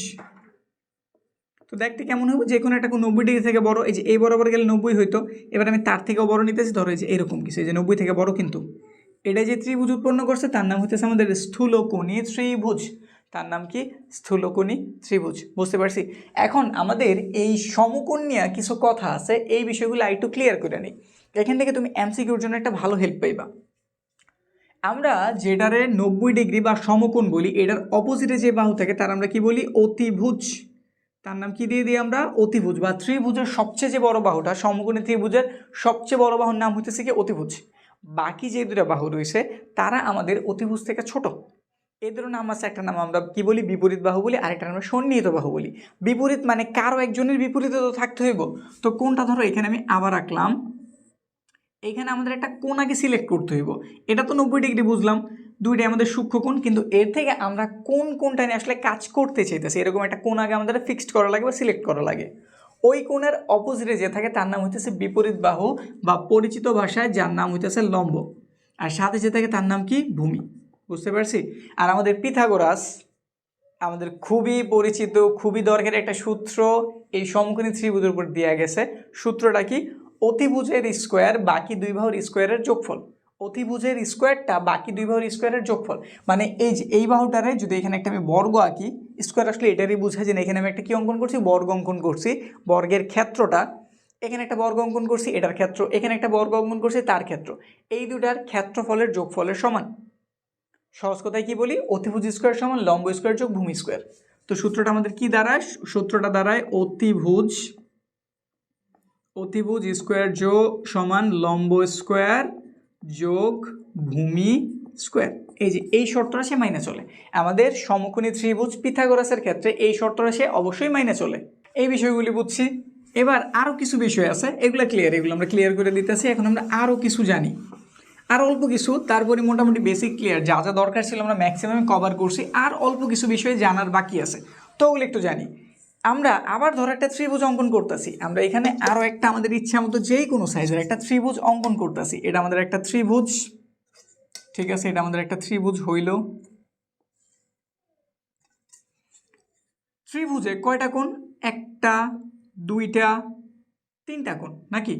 তো দেখতে কেমন হবে? যে কোনো একটা কোণ 90 ডিগ্রি থেকে বড়, এই যে এই বরাবর গেলে 90 হইতো, এবার আমি তার থেকেও বড় নিতেছি, ধরো এই যে এরকম কিছু, এই যে 90 থেকে বড়, কিন্তু এটা যে ত্রিভুজ উৎপন্ন করছে তার নাম হচ্ছে আমাদের স্থূলকোণী ত্রিভুজ। তার নাম কি? স্থূলকোণী ত্রিভুজ। বুঝতে পারছি? এখন আমাদের এই সমকোণ নিয়ে কিছু কথা আছে, এই বিষয়গুলো একটু ক্লিয়ার করে নিই। এখান থেকে তুমি এমসিকিউর জন্য একটা ভালো হেল্প পাইবা। আমরা যেটারে 90 ডিগ্রি বা সমকোণ বলি, এটার অপোজিটে যে বাহু থাকে তার আমরা কি বলি? অতিভুজ। তার নাম কি দিয়ে দিই আমরা? অতিভুজ। বা ত্রিভুজের সবচেয়ে যে বড় বাহুটা, সমকোণী ত্রিভুজের সবচেয়ে বড় বাহুর নাম হইতেছে কি? অতিভুজ। বাকি যে দুটা বাহু রয়েছে তারা আমাদের অতিভুজ থেকে ছোট। এই দুটো নাম আছে, একটা নাম আমরা কি বলি? বিপরীত বাহু বলি, আরেকটা আমরা সন্নিহিত বাহু বলি। বিপরীত মানে কারো একজনের বিপরীতে তো থাকতে হইব। তো কোনটা? ধরো এখানে আমি আবার আঁকলাম, এইখানে আমাদের একটা কোণ আগে সিলেক্ট করতে হইব। এটা তো 90 ডিগ্রি বুঝলাম, দুইটাই আমাদের সূক্ষ্মকোণ, কিন্তু এর থেকে আমরা কোনটা নিয়ে আসলে কাজ করতে চাইতেছি, এরকম একটা কোণ আগে আমাদের ফিক্সড করা লাগে বা সিলেক্ট করা লাগে। ওই কোণের অপোজিটে যে থাকে তার নাম হইতেছে বিপরীত বাহু, বা পরিচিত ভাষায় যার নাম হইতেছে লম্ব। আর সাথে যে থাকে তার নাম কি? ভূমি। বুঝতে পারছি? আর আমাদের পিথাগোরাস, আমাদের খুবই পরিচিত, খুবই দরকারি একটা সূত্র এই সমকোণী ত্রিভুজের উপর দেওয়া গেছে। সূত্রটা কি? অতিভুজের স্কোয়ার বাকি দুই বাহুর স্কোয়ারের যোগফল। অতিভুজের স্কোয়ারটা বাকি দুই বাহুর স্কোয়ারের যোগফল। মানে এই যে এই বাহুটারে যদি এখানে একটা আমি বর্গ আঁকি, স্কোয়ার আসলে এটারই বোঝায় যে এখানে আমি একটা কি অঙ্কন করছি? বর্গ অঙ্কন করছি। বর্গের ক্ষেত্রটা, এখানে একটা বর্গ অঙ্কন করছি, এটার ক্ষেত্র, এখানে একটা বর্গ অঙ্কন করছি, তার ক্ষেত্র, এই দুটার ক্ষেত্রফলের যোগফলের সমান। সহজ কথায় কি বলি? অতিভুজ স্কোয়ার সমান লম্ব স্কোয়ার যোগ ভূমি স্কোয়ার। তো সূত্রটা আমাদের কি দাঁড়ায়? সূত্রটা দাঁড়ায় অতিভুজ স্কোয়ার যোগ সমান লম্ব স্কোয়ার যোগ ভূমি স্কোয়ার। এই যে এই শর্তটা সে মাইনে চলে। আমাদের সমকোণী ত্রিভুজ পিথাগোরাসের ক্ষেত্রে এই শর্তটা সে অবশ্যই মাইনে চলে। এই বিষয়গুলি বুঝছি। এবার আরও কিছু বিষয় আছে, এগুলো ক্লিয়ার, এগুলো আমরা ক্লিয়ার করে দিতেছি। এখন আমরা আরও কিছু জানি, আর অল্প কিছু, তারপরে মোটামুটি বেসিক ক্লিয়ার, যা যা দরকার ছিল আমরা ম্যাক্সিমাম কভার করছি। আর অল্প কিছু বিষয় জানার বাকি আছে, তো ওগুলো একটু জানি। আমরা আবার ধরো একটা ত্রিভুজ অঙ্কন করতেছি, আমরা এখানে আরও একটা আমাদের ইচ্ছা মতো যেই কোনো সাইজের একটা ত্রিভুজ অঙ্কন করতেছি। এটা আমাদের একটা ত্রিভুজ, ঠিক আছে? এটা আমাদের একটা ত্রিভুজ হইল। ত্রিভুজে কয়টা কোণ? একটা, দুইটা, তিনটা কোণ নাকি?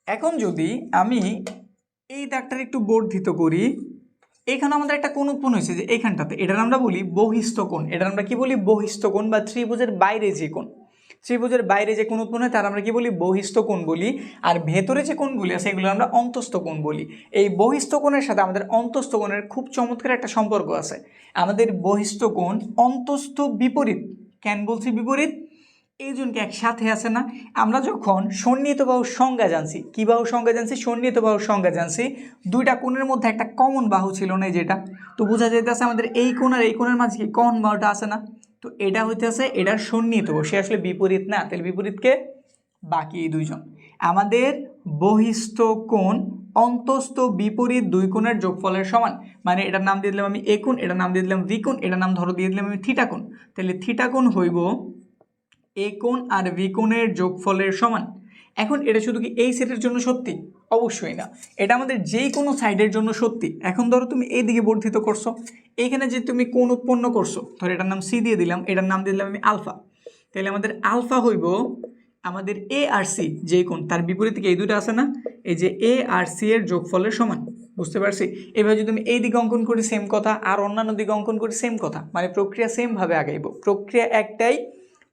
এখন যদি আমি এই দাগটার একটু বর্ধিত করি, এখানে আমাদের একটা কোণ উৎপন্ন হয়েছে যে এইখানটাতে, এটার আমরা বলি বহিস্থ কোণ। এটার আমরা কি বলি? বহিস্থ কোণ, বা ত্রিভুজের বাইরে যে কোণ। ত্রিভুজের বাইরে যে কোণ উৎপন্ন হয় তার আমরা কি বলি? বহিস্থ কোণ বলি। আর ভেতরে যে কোণগুলি আছে এগুলো আমরা অন্তস্থ কোণ বলি। এই বহিস্থ কোণের সাথে আমাদের অন্তস্থ কোণের খুব চমৎকার একটা সম্পর্ক আছে। আমাদের বহিস্থ কোণ অন্তস্থ বিপরীত। কেন বলছি বিপরীত? এই জনকে একসাথে আছে না? আমরা যখন সন্নিহিত বাহুর সংজ্ঞা জানছি, কি বাহুর সংজ্ঞা জানছি? সন্নিহিত বাহুর সংজ্ঞা জানছি। দুইটা কোণের মধ্যে একটা কমন বাহু ছিল না, যেটা তো বোঝা যাইতেছে আমাদের এই কোণ আর এই কোণের মাঝে কি কমন বাহুটা আছে না? তো এটা হইতেছে এটার সন্নিহিত বাহু, সে আসলে বিপরীত না। তাহলে বিপরীতকে বাকি এই দুইজন। আমাদের বহিস্থ কোণ অন্তস্থ বিপরীত দুই কোণের যোগফলের সমান, মানে এটার নাম দিয়ে দিলাম আমি এ কোণ, এটার নাম দিয়ে দিলাম বি কোণ, এটার নাম ধরো দিয়ে দিলাম আমি থিটা কোণ। তাহলে থিটা কোণ হইব এ কোণ আর বি কোণের যোগফলের সমান। এখন এটা শুধু কি এই সেটের জন্য সত্যি? অবশ্যই না, এটা আমাদের যেই কোনো সাইডের জন্য সত্যি। এখন ধরো তুমি এইদিকে বর্ধিত করছো, এইখানে যে তুমি কোণ উৎপন্ন করছো, ধরো এটার নাম সি দিয়ে দিলাম, এটার নাম দিয়ে দিলাম আমি আলফা। তাহলে আমাদের আলফা হইব আমাদের এ আর সি যেই কোণ, তার বিপরীতে এই দুটো আছে না, এই যে এ আর সি এর যোগফলের সমান। বুঝতে পারছি? এভাবে যদি আমি এই দিকে অঙ্কন করি সেম কথা, আর অন্যান্য দিকে অঙ্কন করি সেম কথা, মানে প্রক্রিয়া সেমভাবে আগাইব। প্রক্রিয়া একটাই,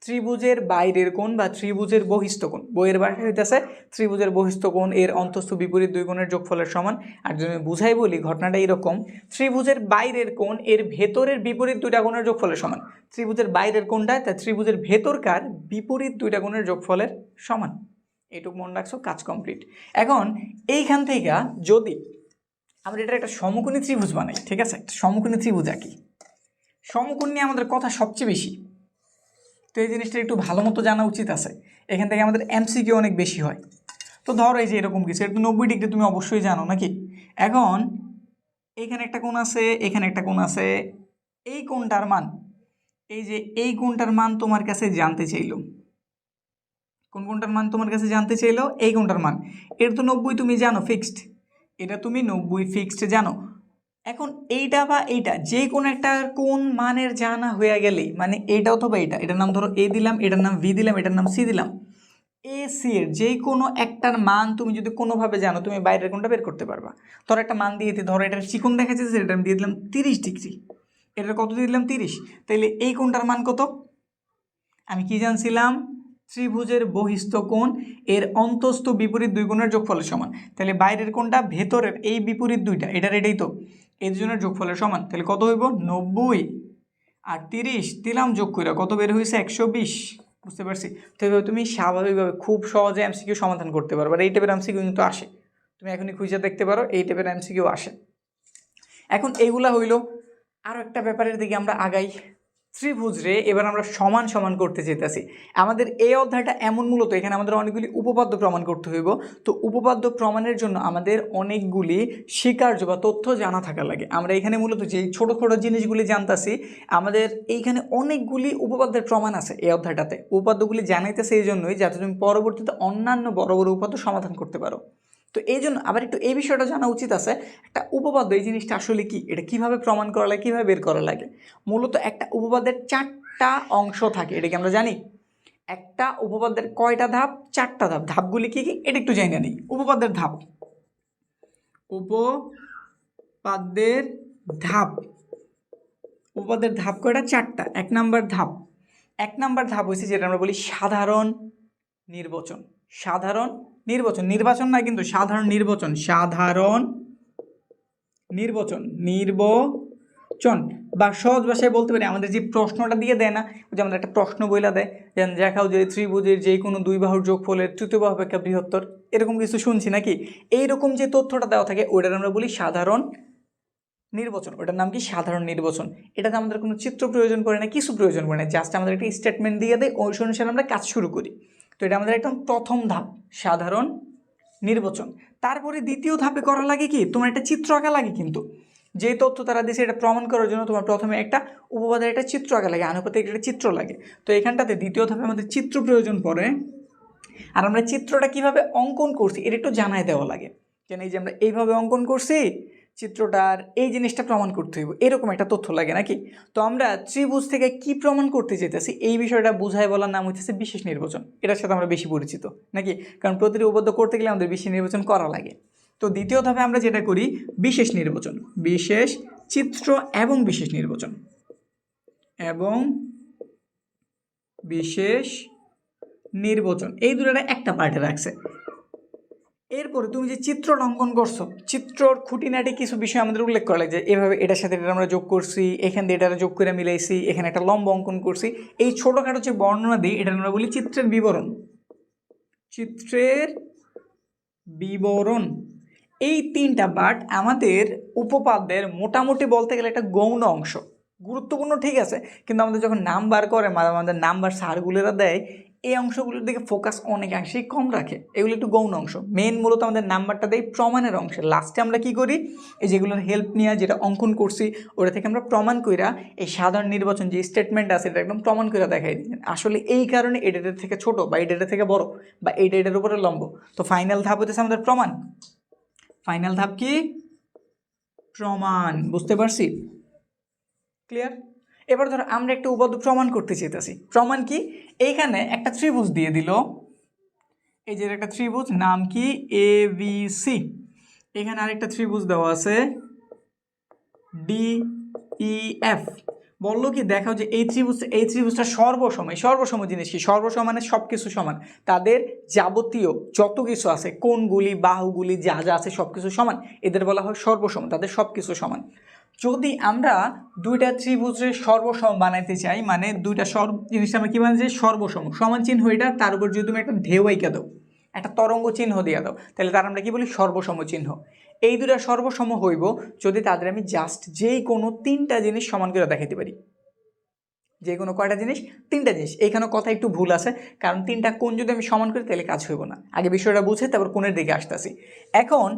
ত্রিভুজের বাইরের কোণ বা ত্রিভুজের বহিস্থ কোণ, বইয়ের ভাষায় হইতেছে ত্রিভুজের বহিস্থ কোণ এর অন্তস্থ বিপরীত দুই কোণের যোগফলের সমান। আর যদি আমি বুঝাই বলি, ঘটনাটা এইরকম, ত্রিভুজের বাইরের কোণ এর ভেতরের বিপরীত দুইটা কোণের যোগফলের সমান। ত্রিভুজের বাইরের কোণটা তাই ত্রিভুজের ভেতরকার বিপরীত দুইটা কোণের যোগফলের সমান। এইটুকু মনে রাখছো, কাজ কমপ্লিট। এখন এইখান থেকে যদি আমরা এটা একটা সমকোণী ত্রিভুজ বানাই, ঠিক আছে, একটা সমকোণী ত্রিভুজ আঁকি, সমকোণ নিয়ে আমাদের কথা সবচেয়ে বেশি, তো এই জিনিসটা একটু ভালো মতো জানা উচিত আছে। এখান থেকে আমাদের এমসিকিউ অনেক বেশি হয়। তো ধরো এই যে এরকম কিছু, এটা তো 90 ডিগ্রি তুমি অবশ্যই জানো নাকি। এখন এইখানে একটা কোণ আছে, এখানে একটা কোণ আছে, এই কোণটার মান, এই যে এই কোণটার মান তোমার কাছে জানতে চাইলো, কোন কোণটার মান তোমার কাছে জানতে চাইলো? এই কোণটার মান। এটা তো 90 তুমি জানো ফিক্সড, এটা তুমি 90 ফিক্সড জানো। এখন এইটা বা এইটা যে কোনো একটা কোন মানের জানা হয়ে গেলেই, মানে এইটা অথবা এইটা, এটার নাম ধরো এ দিলাম, এটার নাম ভি দিলাম, এটার নাম সি দিলাম, এ সি এর যে কোনো একটার মান তুমি যদি কোনোভাবে জানো, তুমি বাইরের কোণটা বের করতে পারবা। ধরো একটা মান দিয়ে ধরো এটার চিকন দেখা যাচ্ছে, এটা আমি দিয়ে দিলাম 30 ডিগ্রি, এটার কত দিয়ে দিলাম 30। তাইলে এই কোণটার মান কত? আমি কি জানছিলাম? ত্রিভুজের বহিস্থ কোণ এর অন্তস্থ বিপরীত দুই কোণের যোগফলের সমান। তাহলে বাইরের কোণটা ভেতরের এই বিপরীত দুইটা, এটাই তো এই দুজনের যোগফলের সমান। তাহলে কত হইব? 90 আর 30 দিলাম যোগ করে কত বের হয়েছে? 120। বুঝতে পারছি? তো এইভাবে তুমি স্বাভাবিকভাবে খুব সহজে এমসিকিউ সমাধান করতে পারো। আর এই টাইপের এমসিকিউ কিন্তু আসে, তুমি এখনই খুঁজে দেখতে পারো, এই টাইপের এমসিকিউ আসে। এখন এইগুলা হইল। আরও একটা ব্যাপারের দিকে আমরা আগাই। ত্রিভুজ রে এবার আমরা সমান সমান করতে চাইতেছি। আমাদের এই অধ্যায়টা এমন, মূলত এখানে আমাদের অনেকগুলি উপপাদ্য প্রমাণ করতে হইব। তো উপপাদ্য প্রমাণের জন্য আমাদের অনেকগুলি স্বীকার্য বা তথ্য জানা থাকা লাগে। আমরা এখানে মূলত যে ছোটো ছোটো জিনিসগুলি জানতাছি, আমাদের এইখানে অনেকগুলি উপপাদ্যের প্রমাণ আছে এই অধ্যায়টাতে। উপপাদ্যগুলি জানাইতেছে এই জন্যই যাতে তুমি পরবর্তীতে অন্যান্য বড় বড় উপপাদ্য সমাধান করতে পারো। তো এই জন্য আবার একটু এই বিষয়টা জানা উচিত আছে, একটা উপপাদ্য এই জিনিসটা আসলে কি, এটা কিভাবে প্রমাণ করা লাগে, কীভাবে বের করা লাগে। মূলত একটা উপপাদ্যের 4টা অংশ থাকে, এটা কি আমরা জানি? একটা উপপাদ্যের কয়টা ধাপ? 4টা ধাপ। ধাপগুলি কি কি এটা একটু জানিয়ে নিই। উপপাদ্যের ধাপ, উপপাদ্যের ধাপ, উপপাদ্যের ধাপ কয়টা? 4টা। 1 নাম্বার ধাপ হচ্ছে যেটা আমরা বলি সাধারণ নির্বাচন। সাধারণ নির্বাচন, নির্বাচন না কিন্তু সাধারণ নির্বাচন, সাধারণ নির্বাচন, নির্বাচন বা সহজ ভাষায় বলতে পারি, আমাদের যে প্রশ্নটা দিয়ে দেয় না, যে আমাদের একটা প্রশ্ন বইলা দেয় যে দেখাও যে ত্রিভুজের যে কোনো দুই বাহুর যোগফলের তৃতীয় বাহু অপেক্ষা বৃহত্তর, এরকম কিছু শুনছি নাকি? এইরকম যে তথ্যটা দেওয়া থাকে ওইটার আমরা বলি সাধারণ নির্বাচন। ওটার নাম কি? সাধারণ নির্বাচন। এটাতে আমাদের কোনো চিত্র প্রয়োজন পড়ে না, কিছু প্রয়োজন পড়ে না, জাস্ট আমাদের একটা স্টেটমেন্ট দিয়ে দেয়, ওই অনুসারে আমরা কাজ শুরু করি। তো এটা আমাদের একদম প্রথম ধাপ, সাধারণ নির্বাচন। তারপরে দ্বিতীয় ধাপে করা লাগে কি, তোমার একটা চিত্র আঁকা লাগে। কিন্তু যে তথ্য তারা দিয়েছে এটা প্রমাণ করার জন্য তোমার প্রথমে একটা উপপাদ্যের একটা চিত্র আঁকা লাগে, আনুপাতিক একটা চিত্র লাগে। তো এখানটাতে দ্বিতীয় ধাপে আমাদের চিত্র প্রয়োজন পড়ে। আর আমরা চিত্রটা কিভাবে অঙ্কন করছি এটা একটু জানাই দেওয়া লাগে, যেন এই যে আমরা এইভাবে অঙ্কন করছি, চিত্রটার এই জিনিসটা প্রমাণ করতে হইব, এরকম একটা তথ্য লাগে নাকি। তো আমরা ত্রিভুজ থেকে কি প্রমাণ করতে চাইতেছি এই বিষয়টা বুঝাই বলার নাম হচ্ছে বিশেষ নির্বাচন। এটার সাথে আমরা বেশি পরিচিত নাকি, কারণ প্রতিটি উপপাদ্য করতে গেলে আমাদের বিশেষ নির্বাচন করা লাগে। তো দ্বিতীয় ধাপে আমরা যেটা করি বিশেষ নির্বাচন, বিশেষ চিত্র এবং বিশেষ নির্বাচন এবং বিশেষ নির্বাচন, এই দুটোটা একটা পার্টে রাখছে। এরপরে তুমি যে চিত্রটা অঙ্কন করছো, চিত্রর খুঁটিনাটি কিছু বিষয় আমাদের উল্লেখ করা লাগে, যে এভাবে এটার সাথে এটা আমরা যোগ করছি, এখান দিয়ে এটা যোগ করে মিলাইছি, এখানে একটা লম্ব অঙ্কন করছি, এই ছোটোখাটো যে বর্ণনা দিই এটা আমরা বলি চিত্রের বিবরণ। চিত্রের বিবরণ, এই 3টা পার্ট আমাদের উপপাদ্যের মোটামুটি বলতে গেলে একটা গৌণ অংশ, গুরুত্বপূর্ণ ঠিক আছে, কিন্তু আমাদের যখন নাম্বার করে আমাদের নাম্বার স্যারগুলোরা দেয়, এই অংশগুলোর দিকে ফোকাস অনেকাংশেই কম রাখে, এগুলো একটু গৌণ অংশ। মেন মূলত আমাদের নাম্বারটা দেয় প্রমাণের অংশে। লাস্টে আমরা কি করি, এই যেগুলোর হেল্প নিয়ে যেটা অঙ্কন করছি ওটা থেকে আমরা প্রমাণ কইরা এই সাধারণ নির্বাচন যে স্টেটমেন্ট আছে এটা একদম প্রমাণ করে দেখাই দিই আসলে এই কারণে এই ডেটার থেকে ছোট বা এই ডেটার থেকে বড় বা এই ডেটার উপরে লম্ব। তো ফাইনাল ধাপ হতেছে আমাদের প্রমাণ। ফাইনাল ধাপ কি? প্রমাণ। বুঝতে পারছি? ক্লিয়ার? এবার ধরো আমরা একটা উপাত্ত প্রমাণ করতে চাইতেছি। প্রমাণ কি? এইখানে একটা ত্রিভুজ দিয়ে দিল, এই যে একটা ত্রিভুজ নাম কি ABC, এখানে আরেকটা ত্রিভুজ দেওয়া আছে DEF। বললো কি দেখাও যে এই ত্রিভুজটা সর্বসম। সর্বসম জিনিস কি? সর্বসম মানে সব কিছু সমান, তাদের যাবতীয় যত কিছু আছে কোণগুলি বাহুগুলি যা যা আছে সব কিছু সমান, এদের বলা হয় সর্বসম, তাদের সব কিছু সমান। যদি আমরা দুইটা ত্রিভুজের সর্বসম বানাইতে চাই, মানে দুইটা জিনিসটা আমরা কী বানাই, সর্বসম সমান চিহ্ন এটা, তার উপর যদি তুমি একটা ঢেউ আঁইকা দাও, একটা তরঙ্গ চিহ্ন দিয়ে দাও, তাহলে তার আমরা কি বলি? সর্বসম চিহ্ন। এই দুটা সর্বসম হইব যদি তাদের আমি জাস্ট যেই কোনো তিনটা জিনিস সমান করে দেখাইতে পারি। যে কোনো কয়টা জিনিস? তিনটা জিনিস। এইখানে কথা একটু ভুল আছে, কারণ তিনটা কোণ যদি আমি সমান করি তাহলে কাজ হইব না। আগে বিষয়টা বুঝে তারপর কোণের দিকে আসতেছি। এখন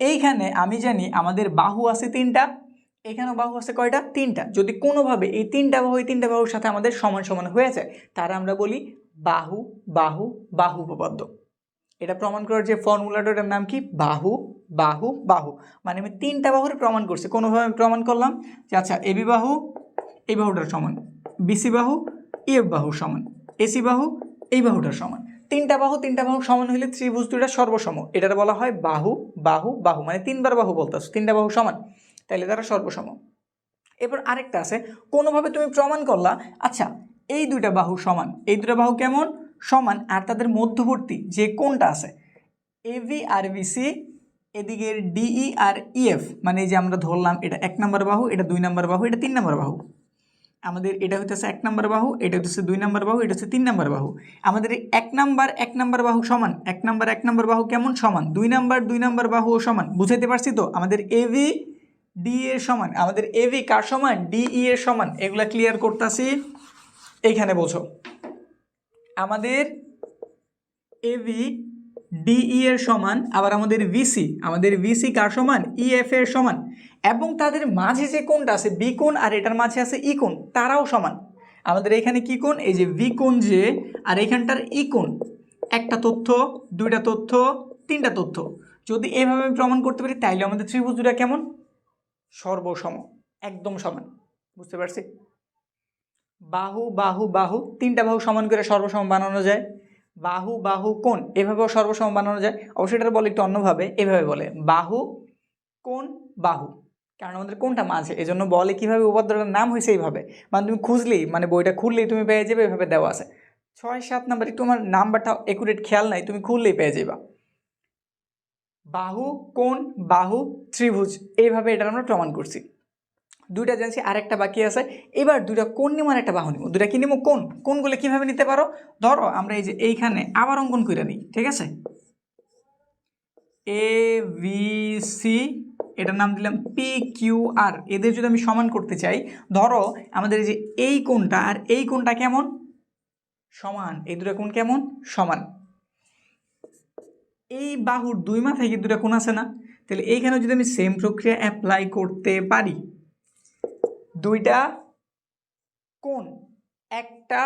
এইখানে আমি জানি আমাদের বাহু আছে তিনটা, এখানেও বাহু আছে কয়টা? তিনটা। যদি কোনোভাবে এই তিনটা বাহুর সাথে আমাদের সমান সমান হয়ে যায়, তারা আমরা বলি বাহু বাহু বাহু উপপাদ্য। এটা প্রমাণ করার যে ফর্মুলাটার নাম কি? বাহু বাহু বাহু। মানে আমি তিনটা বাহুর প্রমাণ করছি। কোনোভাবে আমি প্রমাণ করলাম যে আচ্ছা এবি বাহু এই বাহুটার সমান, বিসি বাহু ইএফ বাহুর সমান, এসি বাহু এই বাহুটার সমান। তিনটা বাহু সমান হলে ত্রিভুজ দুইটা সর্বসম, এটা বলা হয় বাহু বাহু বাহু। মানে তিনবার বাহু বলতেছো, তিনটা বাহু সমান, তাহলে তারা সর্বসম। এবার আরেকটা আছে, কোনোভাবে তুমি প্রমাণ করলা আচ্ছা এই দুইটা বাহু সমান, এই দুটা বাহু কেমন? সমান, আর তাদের মধ্যবর্তী যে কোণটা আছে এবি আর বিসি, এদিকের ডিই আর ইএফ, মানে এই যে আমরা ধরলাম এটা 1 নম্বর বাহু, এটা 2 নম্বর বাহু, এটা 3 নম্বর বাহু। আমাদের এটা হইতেছে 1 নম্বর বাহু, এটা হইতেছে 2 নম্বর বাহু, এটা হচ্ছে 3 নম্বর বাহু। আমাদের এই 1 নম্বর বাহু সমান, 1 নম্বর বাহু কেমন? সমান। 2 নম্বর বাহুও সমান। বুঝাইতে পারছি তো? আমাদের এবি ডি এর সমান, আমাদের এবি কার সমান? ডিই এর সমান। এগুলা ক্লিয়ার করতেছি, এইখানে বোঝো। আমাদের এবি ডিই এর সমান, আবার আমাদের ভিসি কার সমান? ইএফ এর সমান। এবং তাদের মাঝে যে কোণটা আছে বি কোণ, আর এটার মাঝে আছে ই কোণ, তারাও সমান। আমাদের এখানে কি কোণ? এই যে ভি কোণ যে, আর এখানটার ই কোণ। একটা তথ্য, দুইটা তথ্য, তিনটা তথ্য। যদি এভাবে আমি প্রমাণ করতে পারি তাইলে আমাদের ত্রিভুজ দুটা কেমন? সর্বসম, একদম সমান। বুঝতে পারছি? বাহু বাহু বাহু, তিনটা বাহু সমান করে সর্বসম বানানো যায়। বাহু বাহু কোণ, এভাবেও সর্বসম বানানো যায়। অবশ্যই এটা বলে একটু অন্যভাবে, এভাবে বলে বাহু কোণ বাহু, কারণ আমাদের কোণটা মাঝে, এজন্য বলে কিভাবে উপাদ্যটার নাম হয়েছে এইভাবে। মানে তুমি খুঁজলেই, মানে বইটা খুললেই তুমি পেয়ে যাবে, এভাবে দেওয়া আছে 6-7 নাম্বার, একটু আমার নাম্বারটা একুরেট খেয়াল নাই, তুমি খুললেই পেয়ে যাবা। বাহু কোণ বাহু ত্রিভুজ, এইভাবে এটা আমরা প্রমাণ করছি। দুইটা জানছি, আরেকটা বাকি আছে। এবার দুইটা কোণ নিব আর একটা বাহু নিব। দুইটা কি নিব? কোণগুলো কিভাবে নিতে পারো? ধরো আমরা এই যে এইখানে আবার অঙ্কন করে নিই, ঠিক আছে? এ বি সি, এটার নাম দিলাম পি কিউ আর। এদের যদি আমি সমান করতে চাই, ধরো আমাদের এই যে এই কোণটা আর এই কোণটা কেমন? সমান। এই দুটা কোণ কেমন? সমান। এই বাহুর দুই মাথায় কি দুটা কোণ আছে না? তাহলে এইখানে যদি আমি সেম প্রক্রিয়া অ্যাপ্লাই করতে পারি, দুইটা কোণ একটা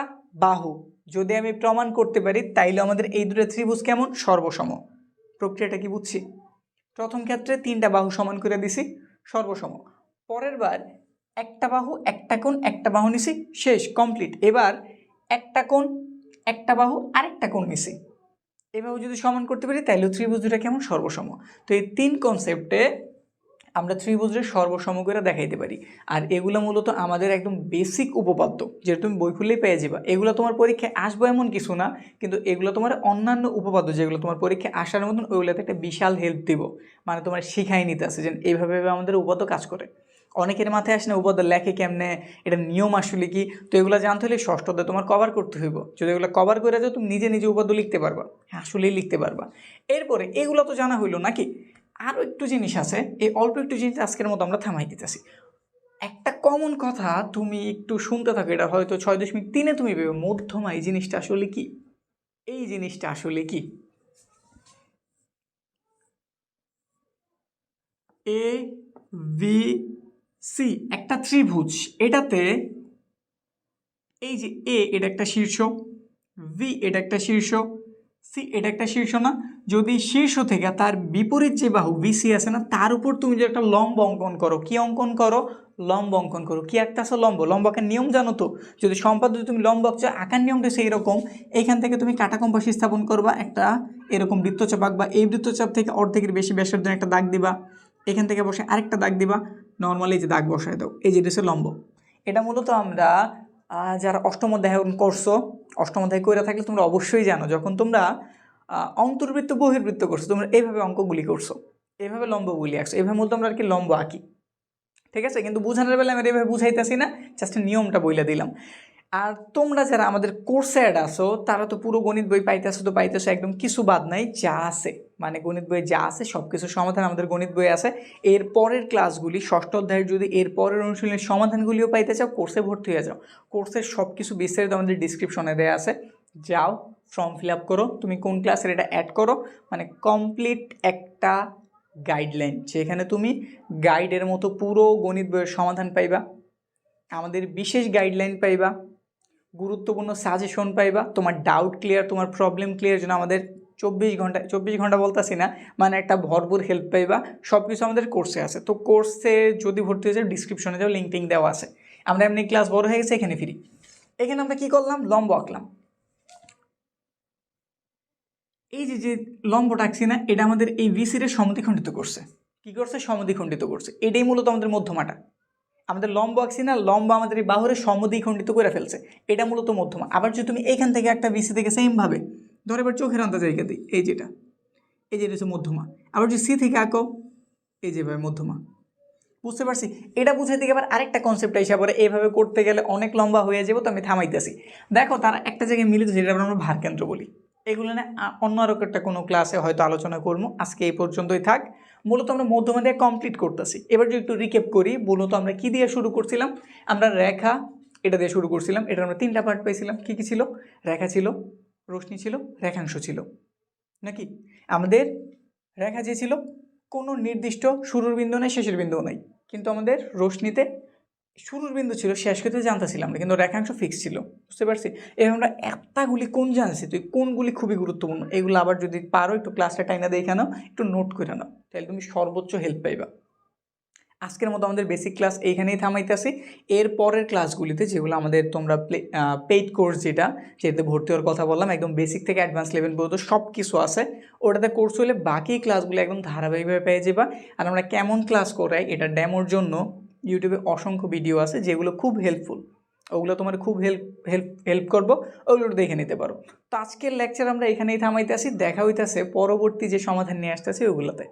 বাহু যদি আমি প্রমাণ করতে পারি, তাইলে আমাদের এই দুটো ত্রিভুজ কেমন? সর্বসম। প্রক্রিয়াটা কি বুঝছি? প্রথম ক্ষেত্রে তিনটা বাহু সমান করে দিছি, সর্বসম। পরের বার একটা বাহু একটা কোণ একটা বাহু নিছি, শেষ, কমপ্লিট। এবার একটা কোণ একটা বাহু আরেকটা কোণ নিছি, এভাবে যদি সমান করতে পারি তাইলে ত্রিভুজ দুটা কেমন? সর্বসম। তো এই তিন কনসেপ্টে আমরা ত্রিভুজের সর্বসম করে দেখাইতে পারি। আর এগুলো মূলত আমাদের একদম বেসিক উপপাদ্য, যেটা তুমি বই খুললেই পেয়ে যাবা। এগুলো তোমার পরীক্ষায় আসবে এমন কিছু না, কিন্তু এগুলো তোমার অন্যান্য উপপাদ্য যেগুলো তোমার পরীক্ষায় আসার মতন, ওইগুলোতে একটা বিশাল হেল্প দিব। মানে তোমার শিখাই নিতে আসে যে এইভাবে আমাদের উপপাদ্য কাজ করে। অনেকের মাথায় আসে না উপপাদ্য লেখে কেমনে, এটা নিয়ম আসলে কি। তো এগুলো জানতে হলে ষষ্ঠ অধ্যায়ে তোমার কভার করতে হইব। যদি এগুলো কভার করে যাও তুমি নিজে নিজে উপপাদ্য লিখতে পারবা, আসলেই লিখতে পারবা। এরপরে এগুলো তো জানা হইলো নাকি, আরও একটু জিনিস আছে। এই অল্প একটু জিনিস আজকের মতো আমরা থামাই দিতেছি। একটা কমন কথা তুমি একটু শুনতে থাকো, এটা হয়তো 6.3 তুমি ভেবে মধ্যমা, এই জিনিসটা আসলে কি? এই জিনিসটা আসলে কি? এ বি সি একটা ত্রিভুজ, এটাতে এই যে এ এটা একটা শীর্ষ, ভি এটা একটা শীর্ষ, সি এটা একটা শীর্ষ না? যদি শীর্ষ থেকে তার বিপরীত যে বাহু বিসি আছে না, তার উপর তুমি যে একটা লম্ব অঙ্কন করো, কি অঙ্কন করো? লম্ব অঙ্কন করো। কি একটা আছে লম্ব, লম্ব আঁকার নিয়ম জানো তো? যদি সম্পাদ্য তুমি লম্ব আঁকছো, আঁকার নিয়মটা সেই রকম। এইখান থেকে তুমি কাটা কম্পাস স্থাপন করবা, একটা এরকম বৃত্তচাপ আঁকবা, এই বৃত্তচাপ থেকে অর্ধেকের বেশি ব্যাসার্ধের একটা দাগ দিবা, এখান থেকে বসে আরেকটা দাগ দিবা, নর্মালি যে দাগ বসায় দাও, এই যে হচ্ছে লম্ব। এটা মূলত আমরা যারা অষ্টম অধ্যায় করছো, অষ্টম অধ্যায় করে থাকলে তোমরা অবশ্যই জানো, যখন তোমরা অন্তর্বৃত্ত বহির্বৃত্ত করছো, তোমরা এইভাবে অঙ্কগুলি করছো, এইভাবে লম্বগুলি আঁকছো, এইভাবে মূলত আমরা আর কি লম্ব আঁকি। ঠিক আছে, কিন্তু বোঝানোর বেলা আমি এইভাবে বুঝাইতেছি না, জাস্ট নিয়মটা বইলা দিলাম। আর তোমরা যারা আমাদের কোর্সে অ্যাড আসো, তারা তো পুরো গণিত বই পাইতেছো, তো পাইতেছো একদম কিছু বাদ নাই, যা আছে মানে গণিত বই যা আছে সব কিছু সমাধান আমাদের গণিত বই আছে। এর পরের ক্লাসগুলি ষষ্ঠ অধ্যায়ের যদি এর পরের অনুশীলনের সমাধানগুলিও পাইতে চাও, কোর্সে ভর্তি হয়ে যাও। কোর্সের সব কিছু বিস্তারিত আমাদের ডিসক্রিপশনে দেওয়া আছে, যাও ফর্ম ফিল আপ করো, তুমি কোন ক্লাসের এটা অ্যাড করো, মানে কমপ্লিট একটা গাইডলাইন, যেখানে তুমি গাইডের মতো পুরো গণিত বইয়ের সমাধান পাইবা, আমাদের বিশেষ গাইডলাইন পাইবা, গুরুত্বপূর্ণ সাজেশন পাইবা, তোমার ডাউট ক্লিয়ার, তোমার প্রবলেম ক্লিয়ার জন্য আমাদের 24 ঘন্টা বলতেছি না, মানে একটা ভরপুর হেল্প পাইবা। সব কিছু আমাদের কোর্সে আছে। তো কোর্সে যদি ভর্তি হয়ে যাও, ডিসক্রিপশনে যাও, লিঙ্ক টিঙ্ক দেওয়া আছে। আমরা এমনি ক্লাস বড় হয়ে গেছে, এখানে ফ্রি। এখানে আমরা কী করলাম? লম্ব আঁকলাম। এই যে যে লম্বটা আঁকছি না, এটা আমাদের এই ভিসির সমদ্বিখণ্ডিত করছে। কী করছে? সমদ্বিখণ্ডিত করছে। এটাই মূলত আমাদের মধ্যমাটা। আমাদের লম্ব আঁকছি না, লম্ব আমাদের এই বাহুরে সমদ্বিখণ্ডিত করে ফেলছে, এটা মূলত মধ্যমা। আবার যদি তুমি এইখান থেকে একটা বিসি থেকে সেমভাবে ধরো, এবার চোখের আন্দাজ জায়গা দিই, এই যেটা হচ্ছে মধ্যমা। আবার যদি সি থেকে আঁকো, এই যে ভাই মধ্যমা। বুঝতে পারছি? এটা বুঝাইতে গিয়ে আবার আরেকটা কনসেপ্ট হিসাবে পরে, এইভাবে করতে গেলে অনেক লম্বা হয়ে যাবো, তো আমি থামাইতেছি। দেখো তারা একটা জায়গায় মিলিত, যেটা আমরা ভারকেন্দ্র বলি। এগুলো না অন্য আরও একটা কোনো ক্লাসে হয়তো আলোচনা করবো, আজকে এই পর্যন্তই থাক। মূলত আমরা মধ্যমা দিয়ে কমপ্লিট করতেছি। এবার যদি একটু রিক্যাপ করি, মূলত আমরা কী দিয়ে শুরু করছিলাম? আমরা রেখা এটা দিয়ে শুরু করছিলাম। এটার আমরা 3টা পার্ট পাইছিলাম। কী কী ছিল? রেখা ছিল, রশ্মি ছিল, রেখাংশ ছিল, নাকি? আমাদের রেখা যে ছিল, কোনো নির্দিষ্ট শুরুর বিন্দু নেই, শেষের বিন্দুও নেই, কিন্তু আমাদের রশ্মিতে শুরুর বিন্দু ছিল, শেষ করতে জানতেছিলাম না, কিন্তু রেখাংশ ফিক্স ছিল। বুঝতে পারছি? এবার আমরা এতগুলি কোন জানছি, তুই কোনগুলি খুবই গুরুত্বপূর্ণ, এগুলো আবার যদি পারো একটু ক্লাসটা টাইনা দেখে নাও, একটু নোট করে নাও, তাহলে তুমি সর্বোচ্চ হেল্প পাইবা। আজকের মতো আমাদের বেসিক ক্লাস এইখানেই থামাইতেছি। এর পরের ক্লাসগুলিতে, যেগুলো আমাদের তোমরা পেইড কোর্স যেটাতে ভর্তি হওয়ার কথা বললাম, একদম বেসিক থেকে অ্যাডভান্স লেভেল পর্যন্ত সব কিছু আছে, ওটাতে কোর্স হলে বাকি ক্লাসগুলো একদম ধারাবাহিকভাবে পেয়ে যাবা। আর আমরা কেমন ক্লাস করাই এটা ডেমোর জন্য ইউটিউবে অসংখ্য ভিডিও আছে, যেগুলো খুব হেল্পফুল, ওগুলো তোমার খুব হেল্প করবো, ওগুলো দেখে নিতে পারো। তো আজকের লেকচার আমরা এখানেই থামাইতেছি, দেখা হইতেছে পরবর্তী যে সমাধান নিয়ে আসতেছি ওগুলোতে।